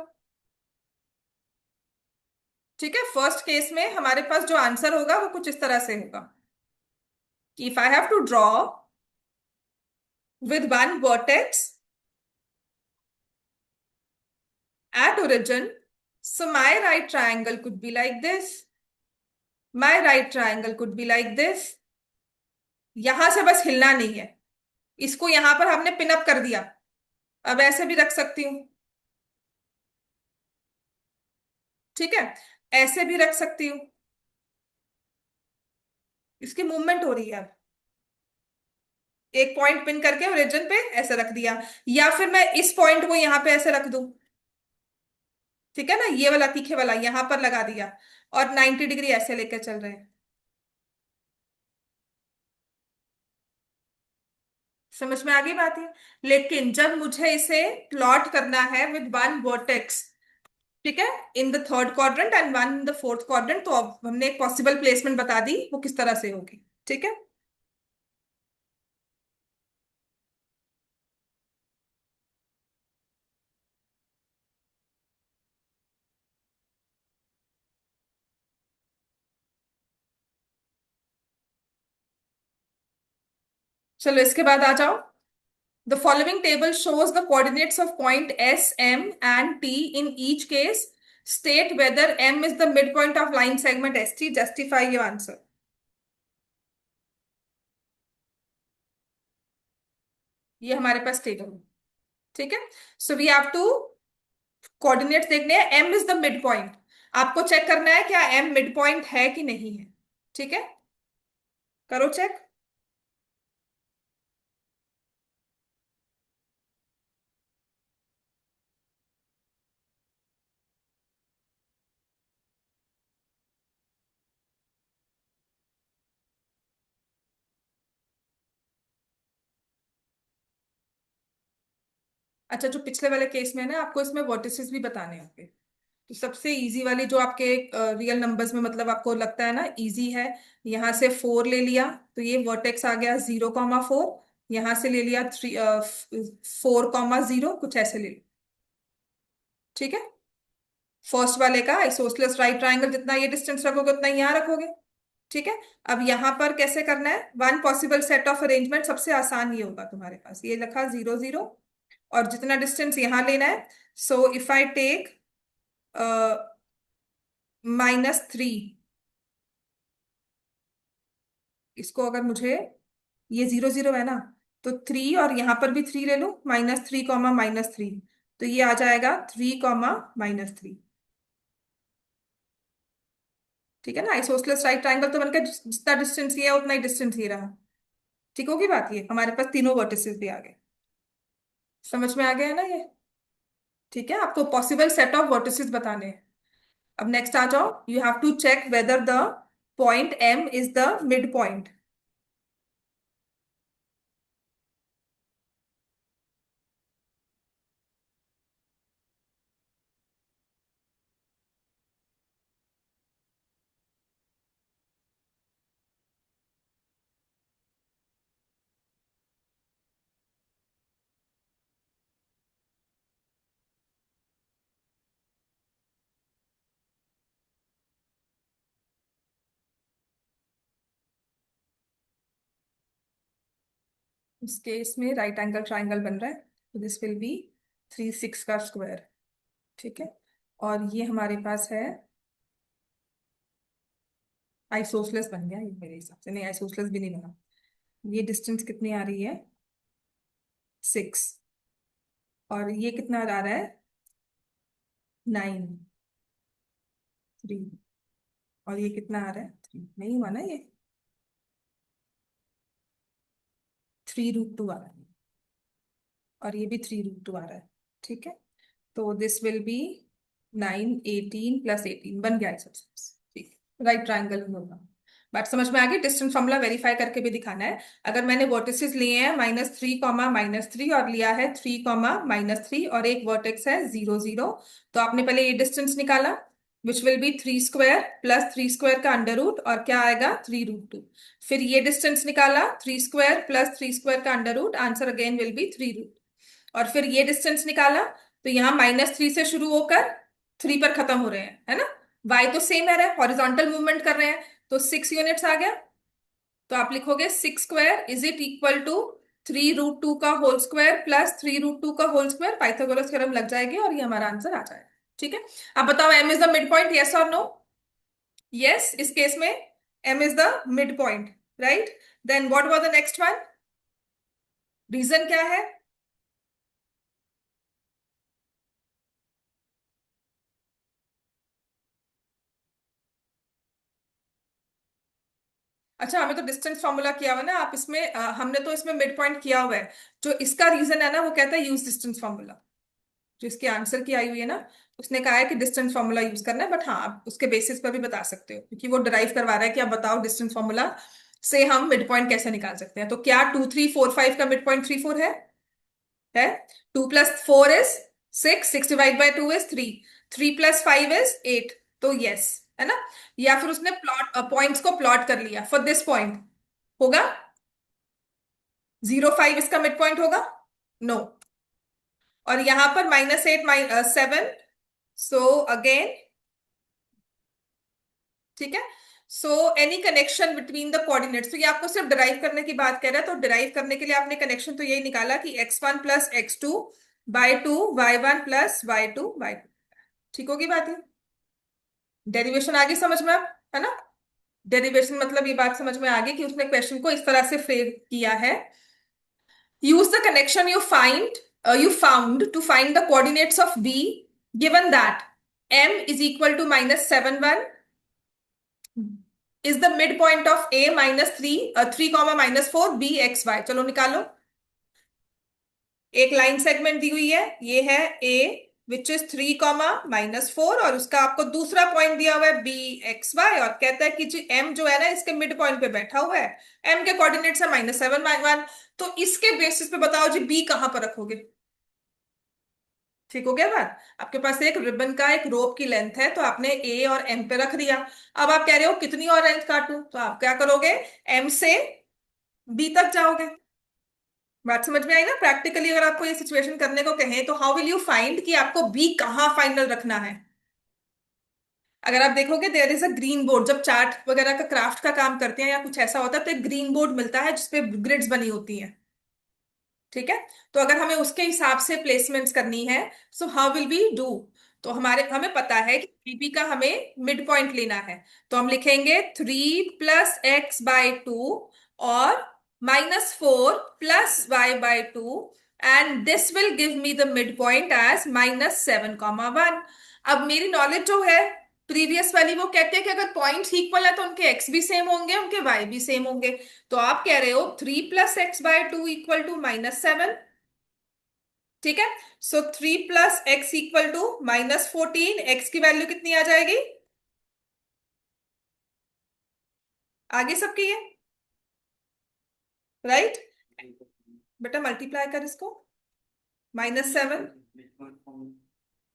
A: ठीक है, फर्स्ट केस में हमारे पास जो आंसर होगा वो कुछ इस तरह से होगा कि if I have to draw with one vertex at origin, so my right triangle could be like this, my right triangle could be like this। यहां से बस हिलना नहीं है, इसको यहां पर हमने पिन अप कर दिया। अब ऐसे भी रख सकती हूं, ठीक है, ऐसे भी रख सकती हूँ, इसकी मूवमेंट हो रही है। अब एक पॉइंट पिन करके ओरिजिन पे ऐसे रख दिया, या फिर मैं इस पॉइंट को यहां पे ऐसे रख दूं, ठीक है ना, ये वाला तीखे वाला यहां पर लगा दिया, और 90 डिग्री ऐसे लेकर चल रहे हैं। समझ में आ गई बात है। लेकिन जब मुझे इसे प्लॉट करना है विद वन वर्टेक्स, ठीक है, in the third quadrant and one in the fourth quadrant, तो अब हमने एक पॉसिबल प्लेसमेंट बता दी वो किस तरह से होगी। ठीक है, चलो इसके बाद आ जाओ। The following table shows the coordinates of point S, M, and T in each case. State whether M is the midpoint of line segment ST. Justify your answer. ये हमारे पास टेबल है। ठीक है, so we have to coordinates देखने हैं, M is the mid point. आपको check करना है क्या M मिड पॉइंट है कि नहीं है। ठीक है, करो चेक। अच्छा, जो पिछले वाले केस में है ना, आपको इसमें वर्टिसेस भी बताने होंगे। तो सबसे इजी वाली जो आपके रियल नंबर्स में मतलब आपको लगता है ना इजी है, यहां से 4 ले लिया, तो ये वर्टेक्स आ गया 0,4। यहां से ले लिया 4,0, कुछ ऐसे ले लो। ठीक है, फर्स्ट वाले का आइसोसलेस राइट ट्राइंगल, जितना ये डिस्टेंस रखोगे उतना ही यहाँ रखोगे। ठीक है, अब यहाँ पर कैसे करना है, one possible set of arrangement, सबसे आसान ये होगा तुम्हारे पास, ये लिखा 0, 0, और जितना डिस्टेंस यहाँ लेना है, सो इफ आई टेक -3, इसको अगर मुझे, ये 0, 0 है ना, तो 3 और यहाँ पर भी 3 ले लो, -3, तो ये आ जाएगा 3, -3। ठीक है ना, आइसोसलेस राइट ट्राइंगल तो बनकर जितना डिस्टेंस ये है उतना ही डिस्टेंस ये रहा। ठीक होगी बात, ये हमारे पास तीनों वर्टिसेस भी आ गए। समझ में आ गया है ना ये। ठीक है, आपको पॉसिबल सेट ऑफ वर्टिसेस बताने हैं। अब नेक्स्ट आ जाओ, you have to check whether the point M is the mid point. उस केस में राइट एंगल ट्राइंगल बन रहा है, तो दिस विल बी 3 6 का स्क्वायर। ठीक है, और ये हमारे पास है आइसोसलेस बन गया ये मेरे हिसाब से, नहीं आइसोसलेस भी नहीं बना। ये डिस्टेंस कितनी आ रही है, 6, और ये कितना आ रहा है, 9 3, और ये कितना आ रहा है 3, नहीं हुआ ना ये, 3√2 आ रहा है, और ये भी 3√2 आ रहा है। ठीक है, तो दिस विल बी 9 18 प्लस 18 बन गया है सबसे। ठीक, राइट ट्राइंगल होगा। बात समझ में आ गई? डिस्टेंस फॉर्मूला वेरीफाई करके भी दिखाना है। अगर मैंने वर्टिसेस लिए हैं -3, और लिया है 3, -3, और एक वर्टेक्स है 0 0, तो आपने पहले ये डिस्टेंस निकाला, विच विल बी 3² प्लस 3² का अंडर रूट, और क्या आएगा 3√2। फिर ये डिस्टेंस निकाला, 3² प्लस 3² का under root, answer again will be 3√2। और फिर ये डिस्टेंस निकाला, तो यहाँ -3 से शुरू होकर 3 पर खत्म हो रहे हैं, है ना। y तो सेम है, हॉरिजॉन्टल मूवमेंट कर रहे हैं, तो 6 यूनिट्स आ गया। तो आप लिखोगे 6² इज इट इक्वल टू 3√2 का होल स्क्वायर प्लस 3√2 का होल स्क्वायर, पाइथागोरस थ्योरम लग जाएगी और ये हमारा आंसर आ जाएगा। ठीक है, अब बताओ m is the mid point, yes और नो? यस, इस केस में m is the mid point, right. Then what was the next one, reason क्या है? अच्छा, हमें तो डिस्टेंस फॉर्मूला किया हुआ है ना, आप इसमें हमने तो इसमें मिड पॉइंट किया हुआ है। जो इसका रीजन है ना, वो कहता है यूज डिस्टेंस फॉर्मूला। जो इसके आंसर की आई हुई है ना, उसने कहा है कि डिस्टेंस फॉर्मूला यूज करना है, बट हाँ आप उसके बेसिस पर भी बता सकते हो, क्योंकि वो डिराइव करवा रहा है कि आप बताओ डिस्टेंस फॉर्मूला से हम मिड पॉइंट कैसे निकाल सकते हैं। तो क्या 2 3 4 5 का मिड पॉइंट 3 4 है? 2 + 4 is 6, 6 divide by 2 is 3, 3 + 5 is 8, तो यस, है ना। या फिर उसने प्लॉट पॉइंट्स को प्लॉट कर लिया, फॉर दिस पॉइंट होगा 0 5 इसका मिड पॉइंट होगा, नो। और यहां पर -8 7, सो अगेन, ठीक है। So any connection between the coordinates, तो ये आपको सिर्फ डिराइव करने की बात कह रहा है, तो डिराइव करने के लिए आपने कनेक्शन तो यही निकाला कि x1 + x2/2 y1 + y2/2। ठीक होगी बात ये? डेरिवेशन आ गई समझ में अब, है ना। डेरिवेशन मतलब ये बात समझ में आ गई कि उसने क्वेश्चन को इस तरह से फ्रेम किया है। use the connection you found to find the coordinates of b, given that m is equal to -7 1 is the midpoint of a -3 3 -4 b x y। चलो निकालो। एक लाइन सेगमेंट दी हुई है, ये है a विच इज 3 - 4, और उसका आपको दूसरा पॉइंट दिया हुआ है b x y, और कहता है कि जी m जो है ना इसके मिड पॉइंट पे बैठा हुआ है, m के कोऑर्डिनेट्स है -7 1, तो इसके बेसिस पे बताओ जी b कहां पर रखोगे। ठीक हो गया बात? आपके पास एक रिबन का एक रोप की लेंथ है, तो आपने ए और एम पे रख दिया। अब आप कह रहे हो कितनी और लेंथ काटूं, तो आप क्या करोगे, एम से बी तक जाओगे। बात समझ में आई ना? प्रैक्टिकली अगर आपको ये सिचुएशन करने को कहें, तो हाउ विल यू फाइंड कि आपको बी कहाँ फाइनल रखना है। अगर आप देखोगे there is a green board, जब चार्ट वगैरह का क्राफ्ट का काम करते हैं या कुछ ऐसा होता है, तो एक ग्रीन बोर्ड मिलता है जिसपे ग्रिड्स बनी होती हैं। ठीक है, तो अगर हमें उसके हिसाब से प्लेसमेंट्स करनी है, so how will be do. तो हमें पता है कि बीबी का हमें मिड पॉइंट लेना है, तो हम लिखेंगे 3 + x/2 और -4 + y/2, and this will give me the mid point as -7 1। अब मेरी नॉलेज जो है प्रीवियस वाली, वो कहते हैं कि अगर पॉइंट्स इक्वल है तो उनके एक्स भी सेम होंगे, उनके वाई भी सेम होंगे। तो आप कह रहे हो 3 + x/2 = -7। ठीक है, सो 3 + x = -14, एक्स की वैल्यू कितनी आ जाएगी आगे सबके ये, राइट। बेटा मल्टीप्लाई कर इसको, -7,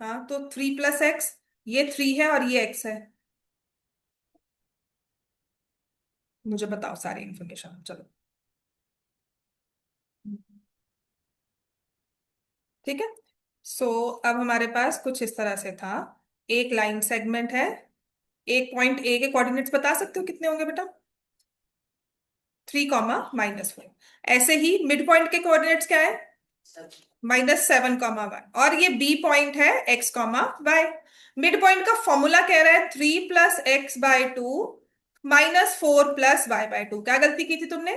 A: हाँ तो 3 + x, ये 3 है और ये x है। मुझे बताओ सारी इंफॉर्मेशन, चलो। ठीक है, सो अब हमारे पास कुछ इस तरह से था, एक लाइन सेगमेंट है, एक पॉइंट ए के कोऑर्डिनेट्स बता सकते हो कितने होंगे बेटा? 3, ऐसे ही मिड पॉइंट के कोऑर्डिनेट्स क्या है? -7, और ये बी पॉइंट है x, y। मिड पॉइंट का फॉर्मूला कह रहा है 3 + x/2 -4 + y/2। क्या गलती की थी तुमने?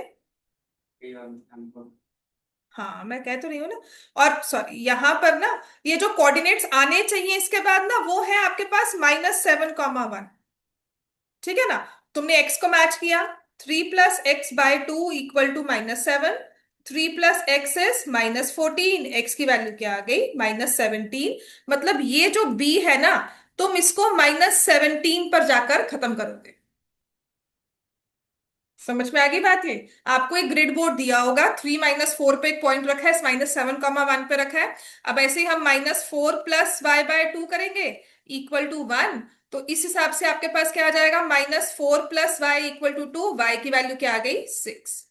A: हाँ, मैं कह तो रही हूँ ना। और सॉरी, यहां पर ना ये जो कोऑर्डिनेट्स आने चाहिए इसके बाद ना, वो है आपके पास -7, 1। ठीक है ना? तुमने x को मैच किया, 3 + x/2 = -7। 3 + x is -14। x की वैल्यू क्या आ गई? -17। मतलब ये जो b है ना, तुम इसको -17 पर जाकर खत्म करोगे। समझ में आ गई बात? ये आपको एक ग्रिड बोर्ड दिया होगा, 3 - 4 पे एक पॉइंट रखा है, -7, 1 पे रखा है। अब ऐसे ही हम -4 + y/2 करेंगे =1। तो इस हिसाब से आपके पास क्या आ जाएगा? -4 + y = 2। y की वैल्यू क्या आ गई? 6।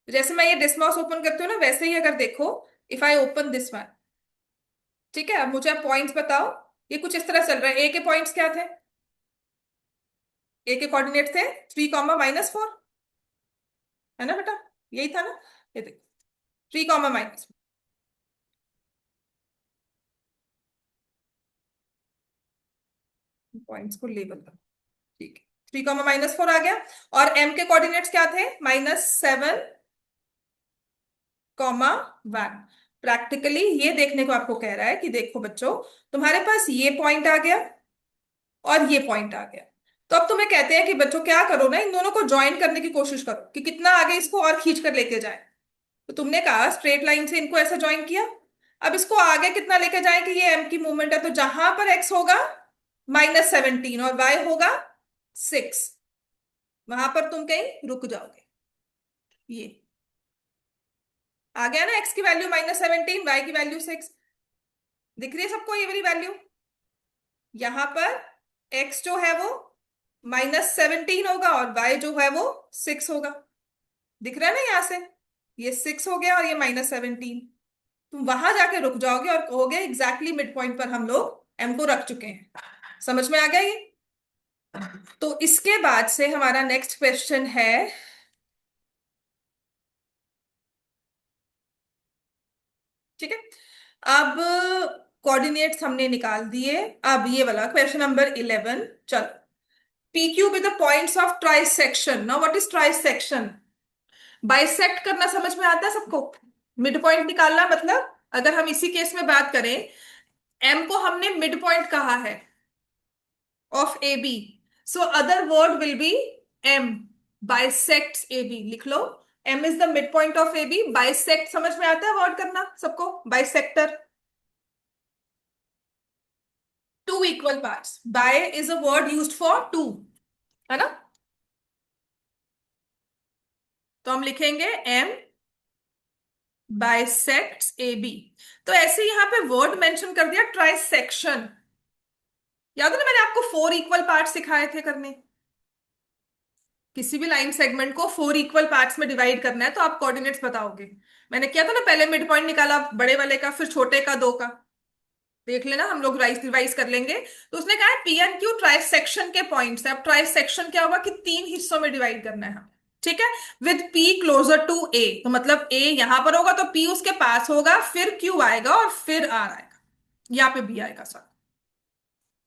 A: जैसे मैं ये डिसमॉस ओपन करती हूँ ना, वैसे ही अगर देखो, if I open this one, ठीक है, अब मुझे आप पॉइंट्स बताओ। ये कुछ इस तरह चल रहा है। ए के पॉइंट्स क्या थे? ए के कोऑर्डिनेट थे 3, -4, है ना बेटा? यही था ना? ये देखो, 3, पॉइंट्स को लेबल करो। ठीक है, 3, -4 आ गया। और एम के कोऑर्डिनेट्स क्या थे? -7, 1। प्रैक्टिकली ये देखने को आपको कह रहा है कि देखो बच्चों, तुम्हारे पास ये पॉइंट आ गया और ये पॉइंट आ गया। तो अब तुम्हें कहते हैं कि बच्चों क्या करो ना, इन दोनों को ज्वाइन करने की कोशिश करो कि कितना आगे इसको और खींच कर लेके जाए। तो तुमने कहा स्ट्रेट लाइन से इनको ऐसा ज्वाइन किया। अब इसको आगे कितना लेके जाए कि ये एम की मूवमेंट है, तो जहां पर एक्स होगा -17 और वाई होगा 6, वहां पर तुम कहीं रुक जाओगे। ये आ गया ना? एक्स की वैल्यू -17, वाई की वैल्यू 6। दिख रही है सबको ये वाली वैल्यू? यहां पर एक्स जो है वो -17 होगा और वाई जो है वो 6 होगा। दिख रहा है ना यहां से? ये 6 हो गया और ये -17। तुम वहां जाके रुक जाओगे और कहोगे एग्जैक्टली मिड पॉइंट पर हम लोग एम को रख चुके हैं। समझ में आ गया ये? तो इसके बाद से हमारा नेक्स्ट क्वेश्चन है, ठीक है। अब कोऑर्डिनेट्स हमने निकाल दिए। अब ये वाला क्वेश्चन नंबर 11। चलो, P Q with the points of trisection. Now what is trisection? Bisect करना समझ में आता है सबको? मिड पॉइंट निकालना मतलब, अगर हम इसी केस में बात करें, एम को हमने मिड पॉइंट कहा है of A B, so other word will be M bisects A B. लिख लो, M is the mid point of A B. Bisect समझ में आता है वर्ड करना सबको? Bisector, two equal parts. Bi is a word used for two, है ना? तो हम लिखेंगे एम बाइसेक्ट्स ए बी। तो ऐसे यहां पे वर्ड मेंशन कर दिया ट्राइसेक्शन। याद है ना, मैंने आपको 4 इक्वल पार्ट सिखाए थे करने। किसी भी लाइन सेगमेंट को 4 इक्वल पार्ट्स में डिवाइड करना है तो आप कोऑर्डिनेट्स बताओगे। मैंने किया था ना, पहले मिड पॉइंट निकाला बड़े वाले का, फिर छोटे का, 2 का। देख लेना, हम लोग रिवाइज कर लेंगे। तो उसने कहा है पी एन क्यू ट्राइसेक्शन के पॉइंट्स है। अब ट्राइसेक्शन क्या होगा कि 3 हिस्सों में डिवाइड करना है हमें। ठीक है, विद पी क्लोजर टू ए। तो मतलब ए यहां पर होगा तो पी उसके पास होगा, फिर क्यू आएगा और फिर आर आएगा, यहाँ पे बी आएगा सर।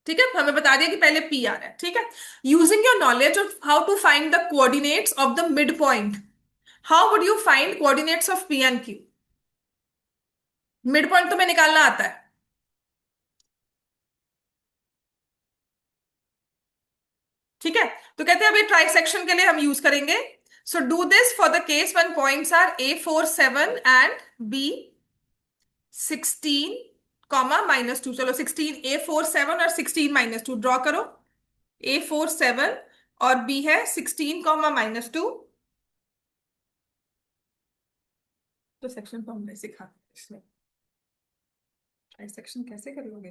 A: ठीक है, हमें बता दिया कि पहले पी आ रहा है। ठीक है, using your knowledge of how to find the coordinates of the mid point, how would you find coordinates of P and Q? Mid point तुम्हें निकालना आता है? ठीक है, तो कहते हैं अभी ट्राइसेक्शन के लिए हम यूज करेंगे। So do this for the case one points are A4 7 and B16, -2। चलो 16 A4 7 और 16 -2 ड्रॉ करो। A4 7 और B है 16, -2। तो सेक्शन को हमने सिखा इसमें ट्राइसेक्शन कैसे करोगे?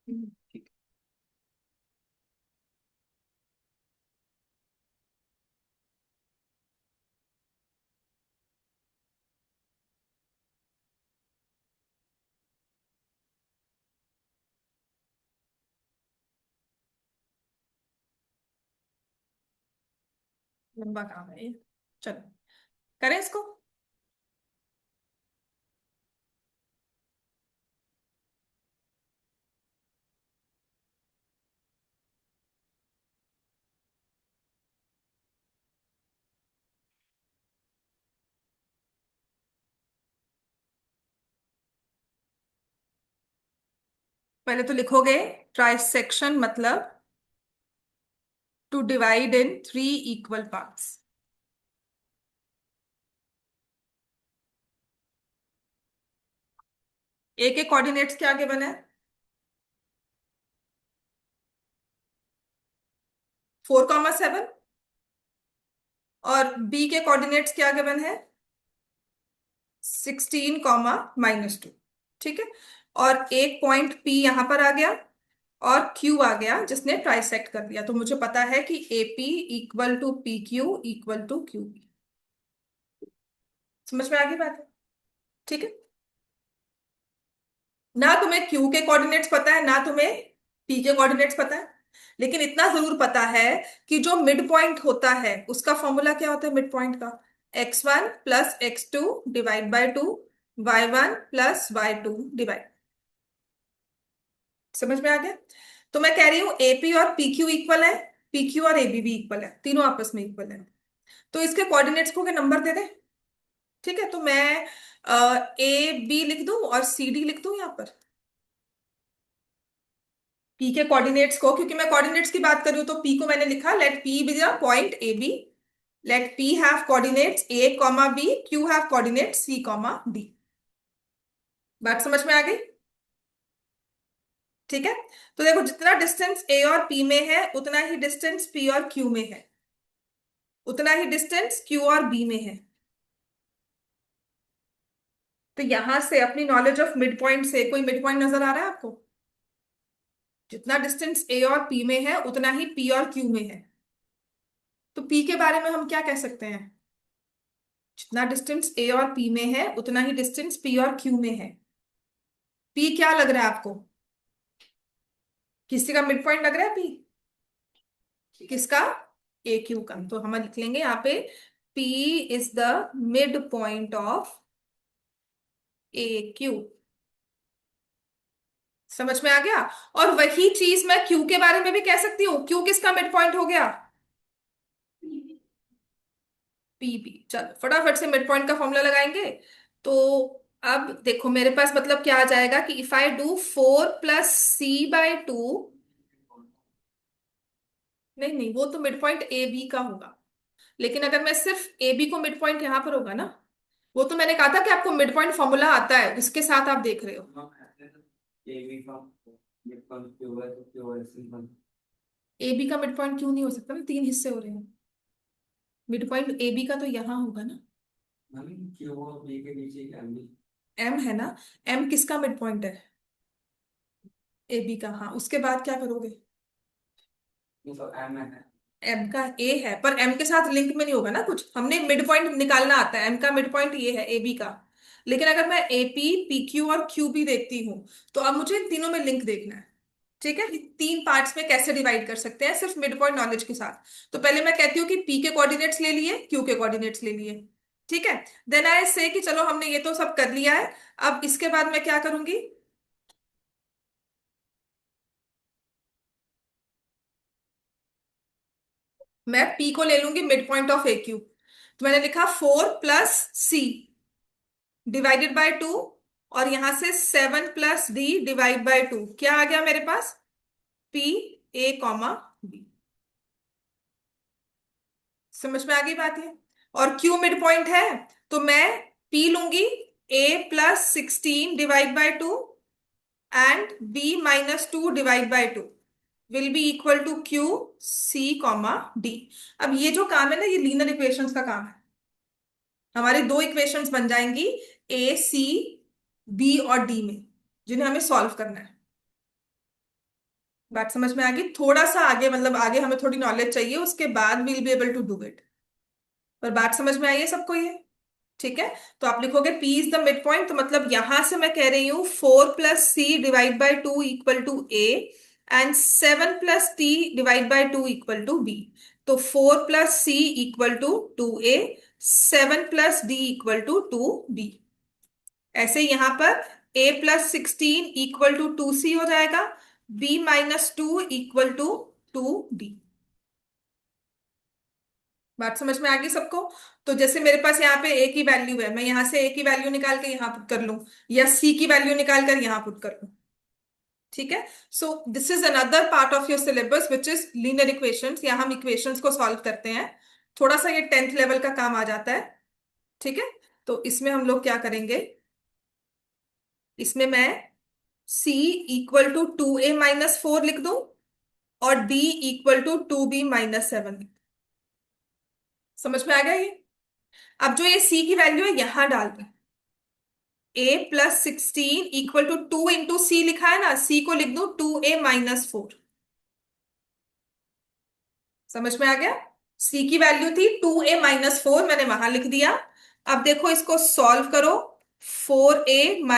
A: ठीक है, लंबा काम है ये। चलो करें इसको। पहले तो लिखोगे ट्राइसेक्शन मतलब to divide in 3 equal parts. A के कोऑर्डिनेट्स क्या आगे बने? 4,7। और बी के कोऑर्डिनेट्स क्या आगे बने हैं? 16, -2। ठीक है। और एक पॉइंट पी यहां पर आ गया और क्यू आ गया जिसने ट्राइसेक्ट कर दिया, तो मुझे पता है कि AP equal to P Q equal to Q B. समझ में आ गई बात है? ठीक है। ना तुम्हें क्यू के कोऑर्डिनेट्स पता है ना तुम्हें पी के कोऑर्डिनेट्स पता है, लेकिन इतना जरूर पता है कि जो मिड पॉइंट होता है उसका फॉर्मूला क्या होता है मिड पॉइंट का? x1 + x2 divide by 2, y1 + y2 divide. समझ में आ गया? तो मैं कह रही हूं एपी और पी क्यू इक्वल है, पी क्यू और एबी भी इक्वल है, तीनों आपस में इक्वल है। तो इसके कोऑर्डिनेट्स को क्या नंबर दे दे। ठीक है, तो मैं ए बी लिख दूं और सी डी लिख दूं यहाँ पर। पी के कोऑर्डिनेट्स को, क्योंकि मैं कोऑर्डिनेट्स की बात कर रही हूं, तो पी को मैंने लिखा let P be the point A B, let P have coordinates A comma B, Q have coordinates C comma D. बात समझ में आ गई? ठीक है। तो देखो जितना डिस्टेंस ए और पी में है उतना ही डिस्टेंस पी और क्यू में है, उतना ही डिस्टेंस क्यू और बी में है। तो यहां से अपनी नॉलेज ऑफ मिड पॉइंट से कोई मिड पॉइंट नजर आ रहा है आपको? जितना डिस्टेंस ए और पी में है उतना ही पी और क्यू में है। तो पी के बारे में हम क्या कह सकते हैं? जितना डिस्टेंस ए और पी में है उतना ही डिस्टेंस पी और क्यू में है। पी क्या लग रहा है आपको? किसी का मिड पॉइंट लग रहा है पी? किसका? ए क्यू का। तो हम लिख लेंगे यहाँ पे P is the mid point of A Q. समझ में आ गया? और वही चीज मैं क्यू के बारे में भी कह सकती हूँ। क्यू किसका मिड पॉइंट हो गया? P B. चलो फटाफट से मिड पॉइंट का फॉर्मूला लगाएंगे। तो अब देखो मेरे पास मतलब क्या आ जाएगा कि इफ आई डू 4 + c/2। नहीं नहीं, वो तो मिड पॉइंट ए बी का होगा। लेकिन अगर मैं सिर्फ ए बी को मिड पॉइंट यहां पर होगा ना, वो तो मैंने कहा था कि आपको मिड पॉइंट फॉर्मूला आता है उसके साथ आप देख रहे हो। ए बी का मिड पॉइंट क्यों नहीं हो सकता ना, 3 हिस्से हो रहे हैं। मिड पॉइंट ए बी का तो यहाँ होगा ना। एम है ना। एम किसका मिड पॉइंट है? ए बी का। हाँ, उसके बाद क्या करोगे? एम का ए है पर एम के साथ लिंक में नहीं होगा ना कुछ, हमने मिड पॉइंट निकालना आता है। एम का मिड पॉइंट ये है ए बी का। लेकिन अगर मैं ए पी पी क्यू और क्यू बी देखती हूँ तो अब मुझे इन तीनों में लिंक देखना है। ठीक है, 3 पार्ट्स में कैसे डिवाइड कर सकते हैं सिर्फ मिड पॉइंट नॉलेज के साथ। तो पहले मैं कहती हूँ कि पी के कोऑर्डिनेट्स ले लिए, क्यू के कोऑर्डिनेट्स ले लिए। ठीक है। देन आई से कि चलो हमने ये तो सब कर लिया है। अब इसके बाद मैं क्या करूंगी? मैं पी को ले लूंगी mid point of A Q. तो मैंने लिखा 4 + c डिवाइडेड बाय 2, और यहां से 7 + d डिवाइड बाय 2। क्या आ गया मेरे पास? P A comma B. समझ में आ गई बात है? और क्यू मिड पॉइंट है, तो मैं पी लूंगी a + 16 divide by 2 and b - 2 divide by 2 will be equal to Q C comma D. अब ये जो काम है ना, ये लीनियर इक्वेशंस का काम है। हमारी 2 इक्वेशंस बन जाएंगी ए सी बी और डी में, जिन्हें हमें सॉल्व करना है। बात समझ में आ गई? थोड़ा सा आगे, मतलब आगे हमें थोड़ी नॉलेज चाहिए, उसके बाद we'll be able to do it. पर बात समझ में आई है सबको ये? ठीक है। तो आप लिखोगे P is the mid point, तो मतलब यहां से मैं कह रही हूँ 4 + C divide by 2 equal to A, and 7 + T divide by 2 equal to B। तो 4 + C equal to 2A, 7 + D equal to 2B। ऐसे यहां पर A + 16 इक्वल टू 2C हो जाएगा, B - 2 इक्वल टू 2D। बात समझ में आ गई सबको? तो जैसे मेरे पास यहाँ पे ए की वैल्यू है, मैं यहाँ से ए की वैल्यू निकाल के यहाँ पुट कर लूं, या सी की वैल्यू निकाल कर यहाँ पुट कर लूं। ठीक है। So this is another part of your syllabus which is linear equations, या हम इक्वेशंस को सॉल्व करते हैं। थोड़ा सा ये 10th लेवल का काम आ जाता है। ठीक है। तो इसमें हम लोग क्या करेंगे, इसमें मैं c इक्वल टू 2A - 4 लिख दूं, और d इक्वल टू 2B - 7। समझ में आ गया ये? अब जो ये c की वैल्यू है यहां डाल दें। A + 16 इक्वल टू 2 × C लिखा है ना, C को लिख दो 2A - 4। समझ में आ गया? C की वैल्यू थी 2A - 4, मैंने वहां लिख दिया। अब देखो इसको सॉल्व करो। 4A -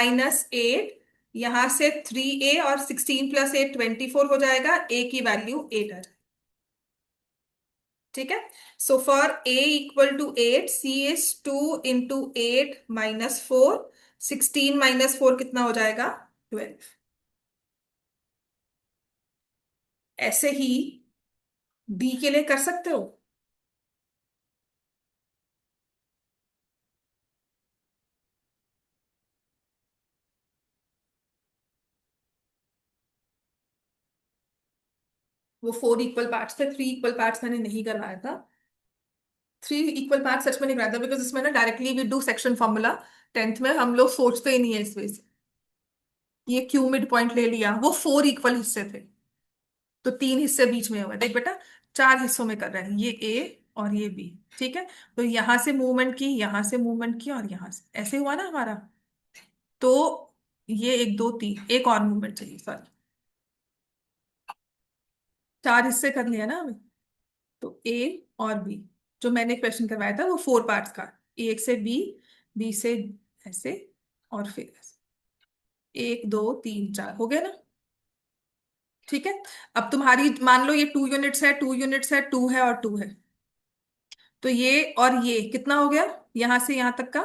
A: 8, यहां से 3A, और 16 + 8 24 हो जाएगा, A की वैल्यू 8 आ जाएगी। ठीक है। So for A equal to 8, C is 2 × 8 - 4, 16 - 4 कितना हो जाएगा? 12। ऐसे ही डी के लिए कर सकते हो। वो 4 इक्वल पार्ट्स थे, 3 इक्वल पार्ट्स मैंने नहीं करवाया था। 3 इक्वल पार्ट्स सच में नहीं कराया था, बिकॉज इसमें ना directly we do section formula. 10th में हम लोग सोचते ही नहीं है इस वजह से। ये क्यू मिड पॉइंट ले लिया, वो 4 इक्वल हिस्से थे, तो 3 हिस्से बीच में हुए। देख बेटा, 4 हिस्सों में कर रहे हैं, ये ए और ये बी। ठीक है। तो यहां से मूवमेंट की, यहां से मूवमेंट की, और यहां से ऐसे हुआ ना हमारा। तो ये 1 2 3, एक और मूवमेंट चाहिए, सॉरी। 4 हिस्से कर लिया ना हमें। तो ए और बी, जो मैंने क्वेश्चन करवाया था वो 4 पार्ट्स का। एक से बी, बी से ऐसे, और फिर ऐसे। 1 2 3 4 हो गया ना? ठीक है। अब तुम्हारी मान लो ये 2 यूनिट्स है, 2 यूनिट्स है, 2 है और 2 है। तो ये और ये कितना हो गया, यहां से यहां तक का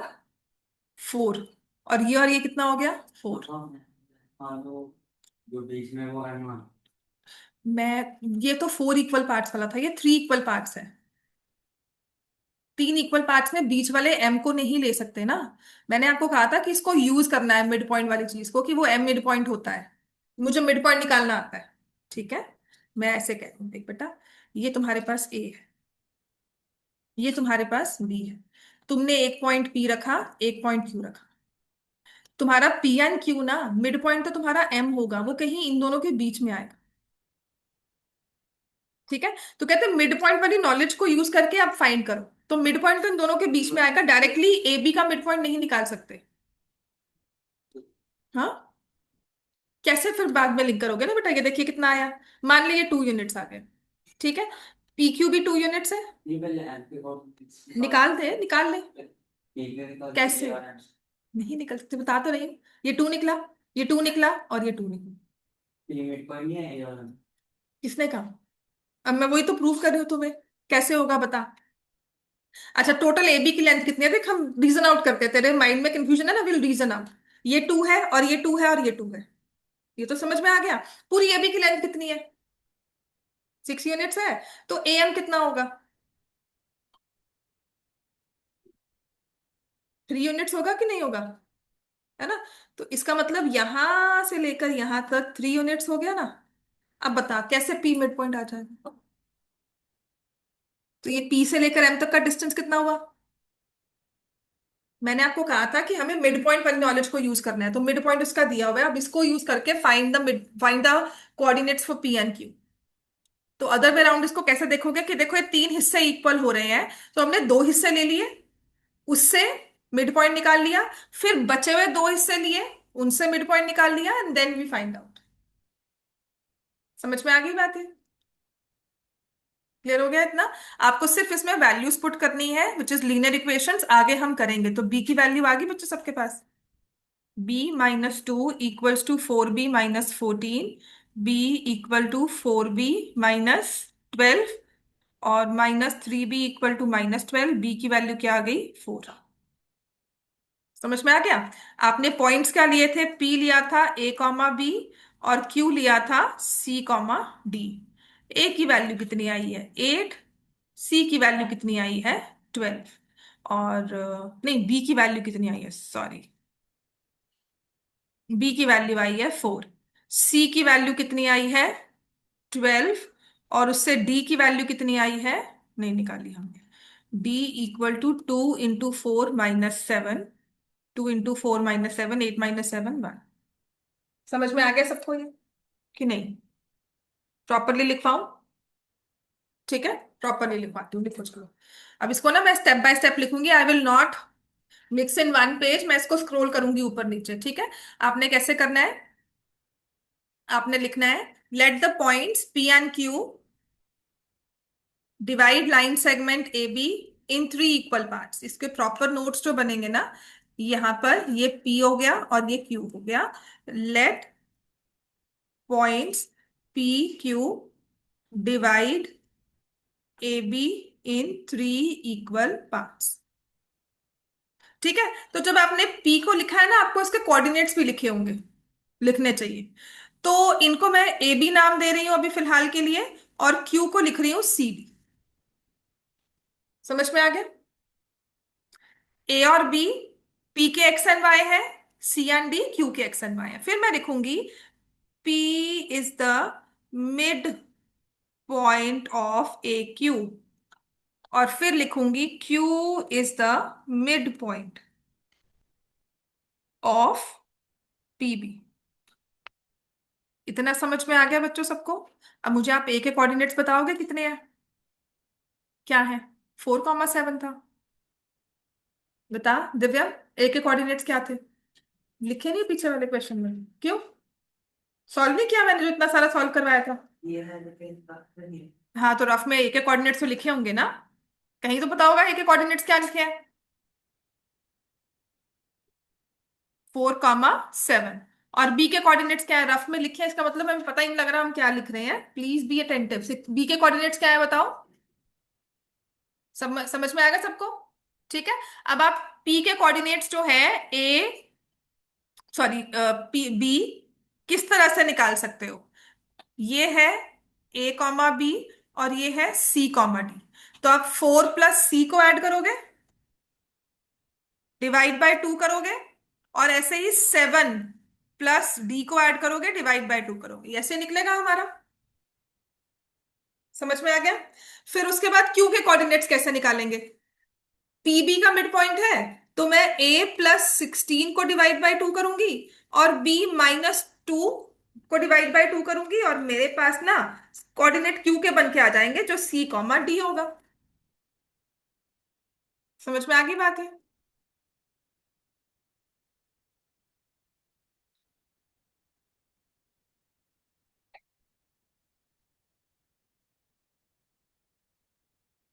A: 4। और ये कितना हो गया? 4।
B: हाँ तो जो बीच में वो है ना।
A: मैं, ये तो 4 इक्वल पार्ट्स वाला था, ये 3 इक्वल पार्ट्स है। 3 इक्वल पार्ट्स में बीच वाले एम को नहीं ले सकते ना। मैंने आपको कहा था कि इसको यूज करना है मिड पॉइंट वाली चीज को, कि वो एम मिड पॉइंट होता है। मुझे मिड पॉइंट निकालना आता है। ठीक है। मैं ऐसे कह रही हूँ, देख बेटा, ये तुम्हारे पास ए है, ये तुम्हारे पास बी है। तुमने एक पॉइंट पी रखा, एक पॉइंट क्यू रखा। तुम्हारा पी एंड क्यू ना, मिड पॉइंट तो तुम्हारा एम होगा, वो कहीं इन दोनों के बीच में आएगा। ठीक है। तो कहते हैं मिड पॉइंट वाली नॉलेज को यूज करके आप फाइंड करो। तो मिड पॉइंट तो इन दोनों के बीच में आएगा, डायरेक्टली ए बी का मिड पॉइंट नहीं निकाल सकते। हाँ। कैसे फिर बाद में लिंक करोगे ना बेटा, ये देखिए कितना आया। मान लीजिए 2 यूनिट्स आ गए। ठीक है। पी क्यू भी 2 यूनिट्स है। निकाल दे, निकाल ले। कैसे? नहीं निकल सकते, बता तो रही हूँ। ये 2 निकला, ये 2 निकला, और ये 2 निकला। किसने कहा? अब मैं वही तो प्रूव कर रही हूँ तुम्हें। कैसे होगा बता। अच्छा, टोटल ए बी की लेंथ कितनी है, देख हम रीजन आउट करते हैं, तेरे माइंड में कंफ्यूजन है ना, विल रीजन आउट। ये 2 है, और ये 2 है, और ये 2 है। ये तो समझ में आ गया। पूरी ए बी की लेंथ कितनी है? 6 यूनिट्स है। तो ए एम कितना होगा? 3 यूनिट्स होगा कि नहीं होगा? है ना? तो इसका मतलब यहां से लेकर यहां तक 3 यूनिट्स हो गया ना। अब बता कैसे पी मिड पॉइंट आ जाएगा। तो ये पी से लेकर एम तक का डिस्टेंस कितना हुआ? मैंने आपको कहा था कि हमें मिड पॉइंट वाली नॉलेज को यूज करना है, तो मिड पॉइंट इसका दिया हुआ है, अब इसको यूज करके find the coordinates for P and Q. तो अदर वे अराउंड इसको कैसे देखोगे, कि देखो ये 3 हिस्से इक्वल हो रहे हैं, तो हमने 2 हिस्से ले लिए, उससे मिड पॉइंट निकाल लिया। फिर बचे हुए 2 हिस्से लिए, उनसे मिड पॉइंट निकाल लिया, and then we find out. समझ में आ गई बात है? क्लियर हो गया इतना? आपको सिर्फ इसमें वैल्यूज पुट करनी है, विच इज लीनियर इक्वेशंस। आगे हम करेंगे। तो बी की वैल्यू आ गई बच्चों सबके पास? b-2 equals to 4b-14, b equal to 4b-12, और -3b इक्वल टू -12। b की वैल्यू क्या आ गई? 4। समझ में आ गया? आपने पॉइंट्स क्या लिए थे? p लिया था a कॉमा b, और q लिया था c कॉमा d। a की वैल्यू कितनी आई है? 8। c की वैल्यू कितनी आई है? 12। और नहीं, b की वैल्यू कितनी आई है, सॉरी, b की वैल्यू आई है 4। c की वैल्यू कितनी आई है? 12। और उससे d की वैल्यू कितनी आई है? नहीं निकाली हमने। d equal to 2 × 4 - 7। 2 × 4 - 7, 8 - 7 1। समझ में आ गया सबको ये कि नहीं? प्रॉपरली लिखवाऊं? ठीक है, प्रॉपरली लिखवाती हूँ, लिखो चलो। अब इसको ना मैं स्टेप बाय स्टेप लिखूंगी। I will not mix in one page, मैं इसको स्क्रॉल करूंगी ऊपर नीचे। ठीक है? आपने कैसे करना है? आपने लिखना है, let the points P and Q divide line segment A B in 3 equal parts. इसके प्रॉपर नोट्स जो बनेंगे ना, यहां पर ये P हो गया और ये Q हो गया। Let points P Q divide A B in 3 equal parts. ठीक है? तो जब आपने P को लिखा है ना, आपको इसके कोऑर्डिनेट्स भी लिखे होंगे, लिखने चाहिए। तो इनको मैं ए बी नाम दे रही हूं अभी फिलहाल के लिए, और Q को लिख रही हूं सी बी। समझ में आ गया? ए और बी पी के एक्स एंड वाई है, सी एंड डी क्यू के एक्स एंड वाई है। फिर मैं लिखूंगी P is the mid point of A Q, और फिर लिखूंगी Q is the mid point of P B. इतना समझ में आ गया बच्चों सबको? अब मुझे आप ए के कोऑर्डिनेट्स बताओगे कितने हैं? क्या है? 4,7 था। बता दिव्या, ए के कोऑर्डिनेट्स क्या थे? लिखे नहीं पीछे वाले क्वेश्चन में? क्यों सॉल्व नहीं किया मैंने जो इतना सारा सॉल्व करवाया था? हाँ, तो रफ में ए के कोऑर्डिनेट्स तो लिखे होंगे ना? कहीं तो पता होगा ए के कोऑर्डिनेट्स क्या लिखे हैं। 4,7। और बी के कोऑर्डिनेट्स क्या है? रफ में लिखे हैं, इसका मतलब हमें पता ही नहीं लग रहा हम क्या लिख रहे हैं। Please be attentive. बी के कोऑर्डिनेट्स क्या है बताओ? समझ में आएगा सबको? ठीक है। अब आप पी के कोऑर्डिनेट्स जो है ए, सॉरी, पी बी, किस तरह से निकाल सकते हो? ये है ए कॉमा बी, और ये है सी कॉमा डी। तो आप 4 + C को ऐड करोगे, डिवाइड बाय 2 करोगे, और ऐसे ही 7 + D को ऐड करोगे, डिवाइड बाय 2 करोगे। ऐसे निकलेगा हमारा। समझ में आ गया? फिर उसके बाद क्यू के कोऑर्डिनेट्स कैसे निकालेंगे? पीबी का मिड पॉइंट है, तो मैं A + 16 को डिवाइड बाय 2 करूंगी, और B-2 को डिवाइड बाय 2 करूंगी, और मेरे पास ना कोऑर्डिनेट क्यू के बन के आ जाएंगे, जो C कॉमा डी होगा। समझ में आ गई बात है?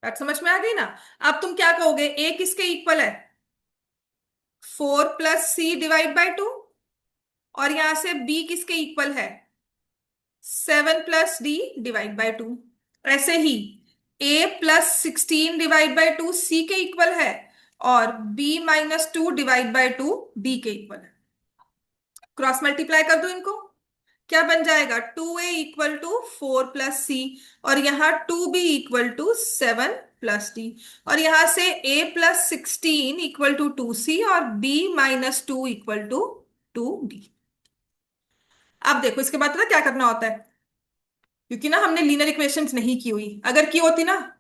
A: बात समझ में आ गई ना? अब तुम क्या कहोगे? ए किसके इक्वल है? 4 + C डिवाइड बाय 2। और यहां से B किसके इक्वल है? 7 + D डिवाइड बाय 2। ऐसे ही A + 16 डिवाइड बाय 2 C के इक्वल है, और B-2 डिवाइड बाय 2 D के इक्वल है। क्रॉस मल्टीप्लाई कर दो इनको, क्या बन जाएगा? 2A इक्वल टू 4 + C, और यहाँ 2B इक्वल टू 7 + D, और यहां से A + 16 इक्वल टू 2C, और B-2 इक्वल टू 2D। अब देखो, इसके बाद पता क्या करना होता है? क्योंकि ना हमने लीनियर इक्वेशंस नहीं की हुई, अगर की होती ना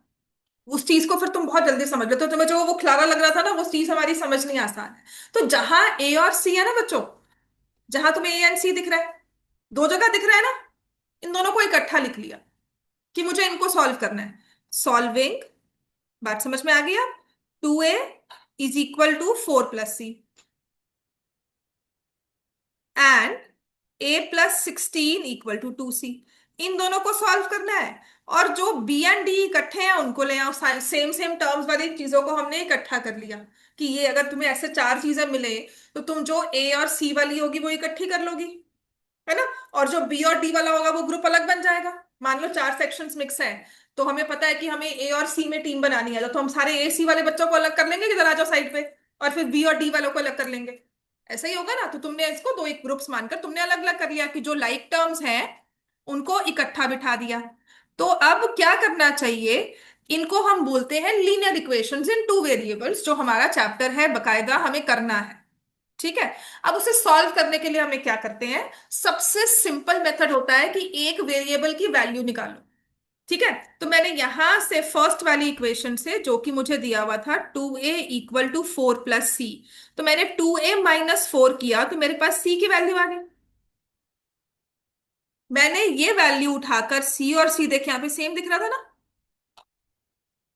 A: उस चीज को, फिर तुम बहुत जल्दी समझ लेते हो। तुम्हें जो वो खलारा लग रहा था ना, वो चीज हमारी समझनी आसान है। तो जहां ए और सी है ना बच्चों, जहां तुम्हें ए एंड सी दिख रहा है, दो जगह दिख रहा है ना, इन दोनों को इकट्ठा लिख लिया कि मुझे इनको सॉल्व करना है। सॉल्विंग, बात समझ में आ गई? अब 2A is equal to 4 + C, and A + 16 equal to 2C। इन दोनों को सॉल्व करना है, और जो बी एंड डी इकट्ठे हैं उनको ले आओ। सेम सेम टर्म्स वाली चीजों को हमने इकट्ठा कर लिया कि ये अगर तुम्हें ऐसे चार चीजें मिले तो तुम जो ए और सी वाली होगी वो इकट्ठी कर लोगी, है ना। और जो बी और डी वाला होगा वो ग्रुप अलग बन जाएगा। मान लो चार सेक्शंस मिक्स है, तो हमें पता है कि हमें ए और सी में टीम बनानी है, तो हम सारे ए सी वाले बच्चों को अलग कर लेंगे, किधर आ जाओ साइड पे, और फिर बी और डी वालों को अलग कर लेंगे। ऐसा ही होगा ना। तो तुमने इसको दो एक ग्रुप्स मानकर तुमने अलग अलग कर लिया कि जो लाइक टर्म्स हैं उनको इकट्ठा बिठा दिया। तो अब क्या करना चाहिए, इनको हम बोलते हैं लीनियर इक्वेशंस इन टू वेरिएबल्स, जो हमारा चैप्टर है बकायदा हमें करना है। ठीक है। अब उसे सॉल्व करने के लिए हमें क्या करते हैं, सबसे सिंपल मेथड होता है कि एक वेरिएबल की वैल्यू निकालो। ठीक है। तो मैंने यहां से फर्स्ट वाली इक्वेशन से, जो कि मुझे दिया हुआ था 2a = 4 + c, तो मैंने 2a - 4 किया तो मेरे पास c की वैल्यू आ गई। मैंने ये वैल्यू उठाकर c और c, देख यहां पे सेम दिख रहा था ना,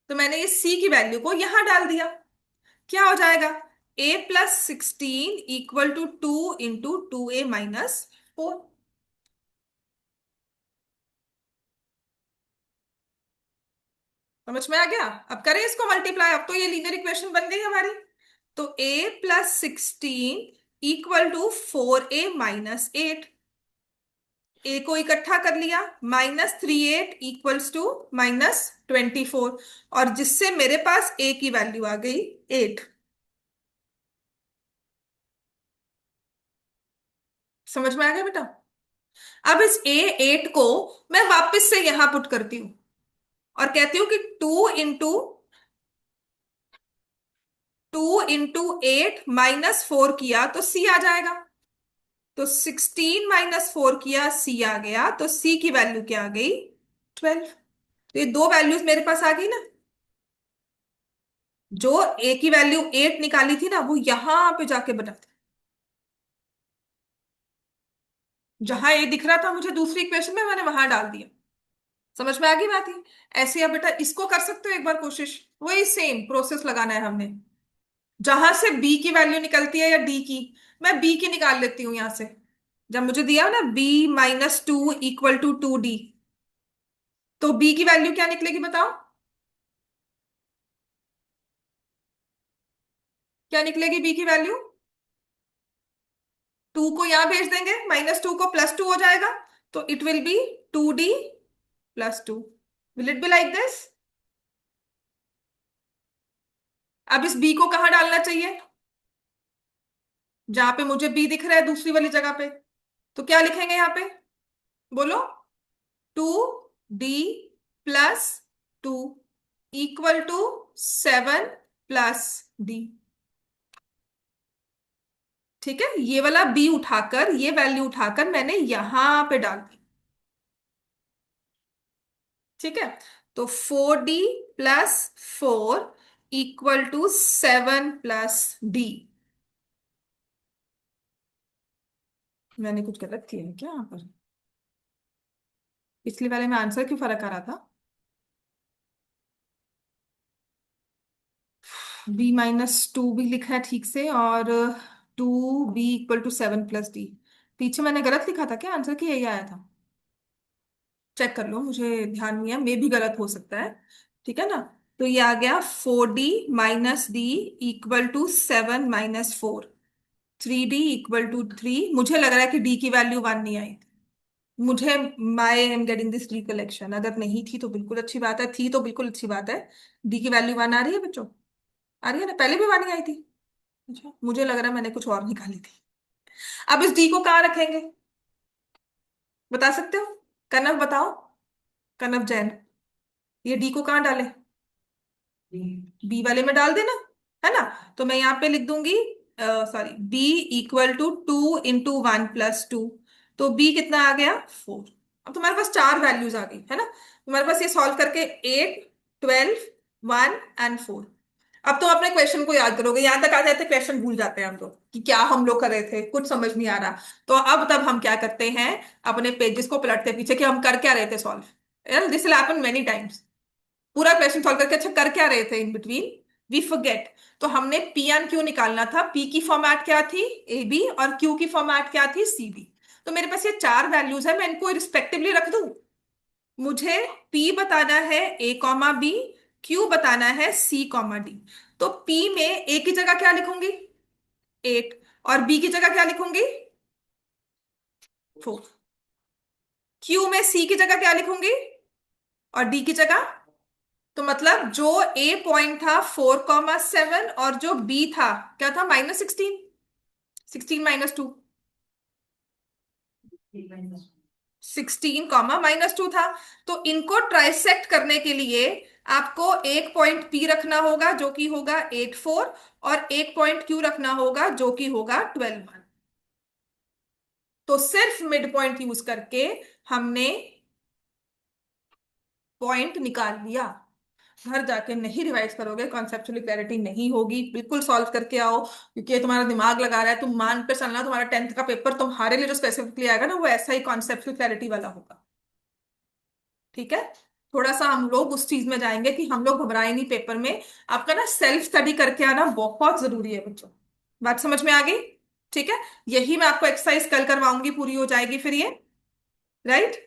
A: तो मैंने ये c की वैल्यू को यहां डाल दिया। क्या हो जाएगा, a + 16 = 2 × 2a - 4। समझ में आ गया। अब करें इसको मल्टीप्लाई, अब तो ये लीनियर इक्वेशन बन गई हमारी। तो a + 16 = 4a - 8, ए को इकट्ठा कर लिया, -38 = -24, और जिससे मेरे पास ए की वैल्यू आ गई 8। समझ में आ गया बेटा। अब इस a 8 को मैं वापस से यहां पुट करती हूं और कहती हूं कि 2 × 8 - 4 किया तो c आ जाएगा। तो 16 - 4 किया, c आ गया, तो c की वैल्यू क्या आ गई, 12। तो ये दो वैल्यूज मेरे पास आ गई ना। जो a की वैल्यू 8 निकाली थी ना, वो यहां पे जाके बना दी, जहां a दिख रहा था मुझे दूसरी इक्वेशन में, मैंने वहां डाल दिया। समझ में आ गई बात ही। ऐसे अब बेटा इसको कर सकते हो एक बार कोशिश, वही सेम प्रोसेस लगाना है हमने। जहां से b की वैल्यू निकलती है या d की, मैं b की निकाल लेती हूँ यहां से। जब मुझे दिया ना b - 2 = 2d, तो b की वैल्यू क्या निकलेगी बताओ, क्या निकलेगी b की वैल्यू। 2 को यहां भेज देंगे, -2 को +2 हो जाएगा, तो it will be 2d + 2। Will it be like this. अब इस b को कहां डालना चाहिए, जहां पे मुझे b दिख रहा है दूसरी वाली जगह पे। तो क्या लिखेंगे यहां पे, बोलो। 2d + 2 = 7 + d। ठीक है। ये वाला b उठाकर, ये वैल्यू उठाकर मैंने यहां पे डाल दी। ठीक है। तो 4d + 4 = 7 + d। मैंने कुछ गलत किया है क्या यहाँ पर, पिछले वाले में आंसर क्यों फर्क आ रहा था। b - 2 भी लिखा है ठीक से, और 2b = 7 + d। पीछे मैंने गलत लिखा था क्या आंसर, की यही आया था। चेक कर लो, मुझे ध्यान नहीं है, मे भी गलत हो सकता है। ठीक है ना। तो ये आ गया 4d - d = 7 - 4, 3d = 3। मुझे लग रहा है कि d की वैल्यू 1 नहीं आई। मुझे, माई एम गेटिंग दिस रिकलेक्शन, अगर नहीं थी तो बिल्कुल अच्छी बात है, थी तो बिल्कुल अच्छी बात है। डी की वैल्यू 1 आ रही है बच्चों, आ रही है ना, पहले भी 1 ही आई थी। अच्छा, मुझे लग रहा है मैंने कुछ और निकाली थी। अब इस डी को कहाँ रखेंगे, बता सकते हो, कनव बताओ, कनव जैन, ये डी को कहाँ डाले, बी वाले में डाल देना, है ना। तो मैं यहाँ पे लिख दूंगी, सॉरी, b = 2 × 1 + 2। तो b कितना आ गया, 4। अब तुम्हारे पास चार वैल्यूज आ गई, है ना। तुम्हारे पास ये सॉल्व करके 8, 12, 1 एंड 4। अब तुम अपने क्वेश्चन को याद करोगे, यहां तक आ जाते क्वेश्चन भूल जाते हैं हम लोग कि क्या हम लोग कर रहे थे, कुछ समझ नहीं आ रहा। तो अब तब हम क्या करते हैं, अपने पेजेस को पलटते पीछे कि हम कर क्या रहे थे solve. This will happen many times. पूरा क्वेश्चन सॉल्व करके अच्छा कर क्या रहे थे इन बिटवीन, वी फॉरगेट। तो हमने पी एंड क्यू निकालना था, पी की फॉर्मेट क्या थी, ए बी, और क्यू की फॉर्मेट क्या थी, सी बी। तो मेरे पास ये चार वैल्यूज है, मैं इनको रिस्पेक्टिवली रख दूं, मुझे P बताना है A कॉमा बी, Q बताना है C कॉमा डी। तो P में A की जगह क्या लिखूंगी? 8। और B की जगह क्या लिखूंगी? 4। Q में C की जगह क्या लिखूंगी? और D की जगह? तो मतलब जो A पॉइंट था 4,7, और जो B था क्या था? -16। 16 - 2, 16, -2 था। तो इनको ट्राइसेक्ट करने के लिए आपको एक पॉइंट P रखना होगा जो कि होगा 8, 4, और एक पॉइंट Q रखना होगा जो कि होगा 12, 1। तो सिर्फ मिड पॉइंट यूज करके हमने पॉइंट निकाल लिया। घर जाके नहीं रिवाइज करोगे, कॉन्सेप्चुअली क्लैरिटी नहीं होगी, बिल्कुल सॉल्व करके आओ, क्योंकि ये तुम्हारा दिमाग लगा रहा है। तुम मान पे चलना, तुम्हारा 10th का पेपर तुम्हारे लिए जो स्पेसिफिकली आएगा ना, वो ऐसा ही कॉन्सेप्चुअल क्लैरिटी वाला होगा। ठीक है? थोड़ा सा हम लोग उस चीज में जाएंगे कि हम लोग घबराए नहीं पेपर में। आपका ना सेल्फ स्टडी करके आना बहुत जरूरी है बच्चों। बात समझ में आ गई? ठीक है, यही मैं आपको एक्सरसाइज कल करवाऊंगी, पूरी हो जाएगी फिर ये। राइट?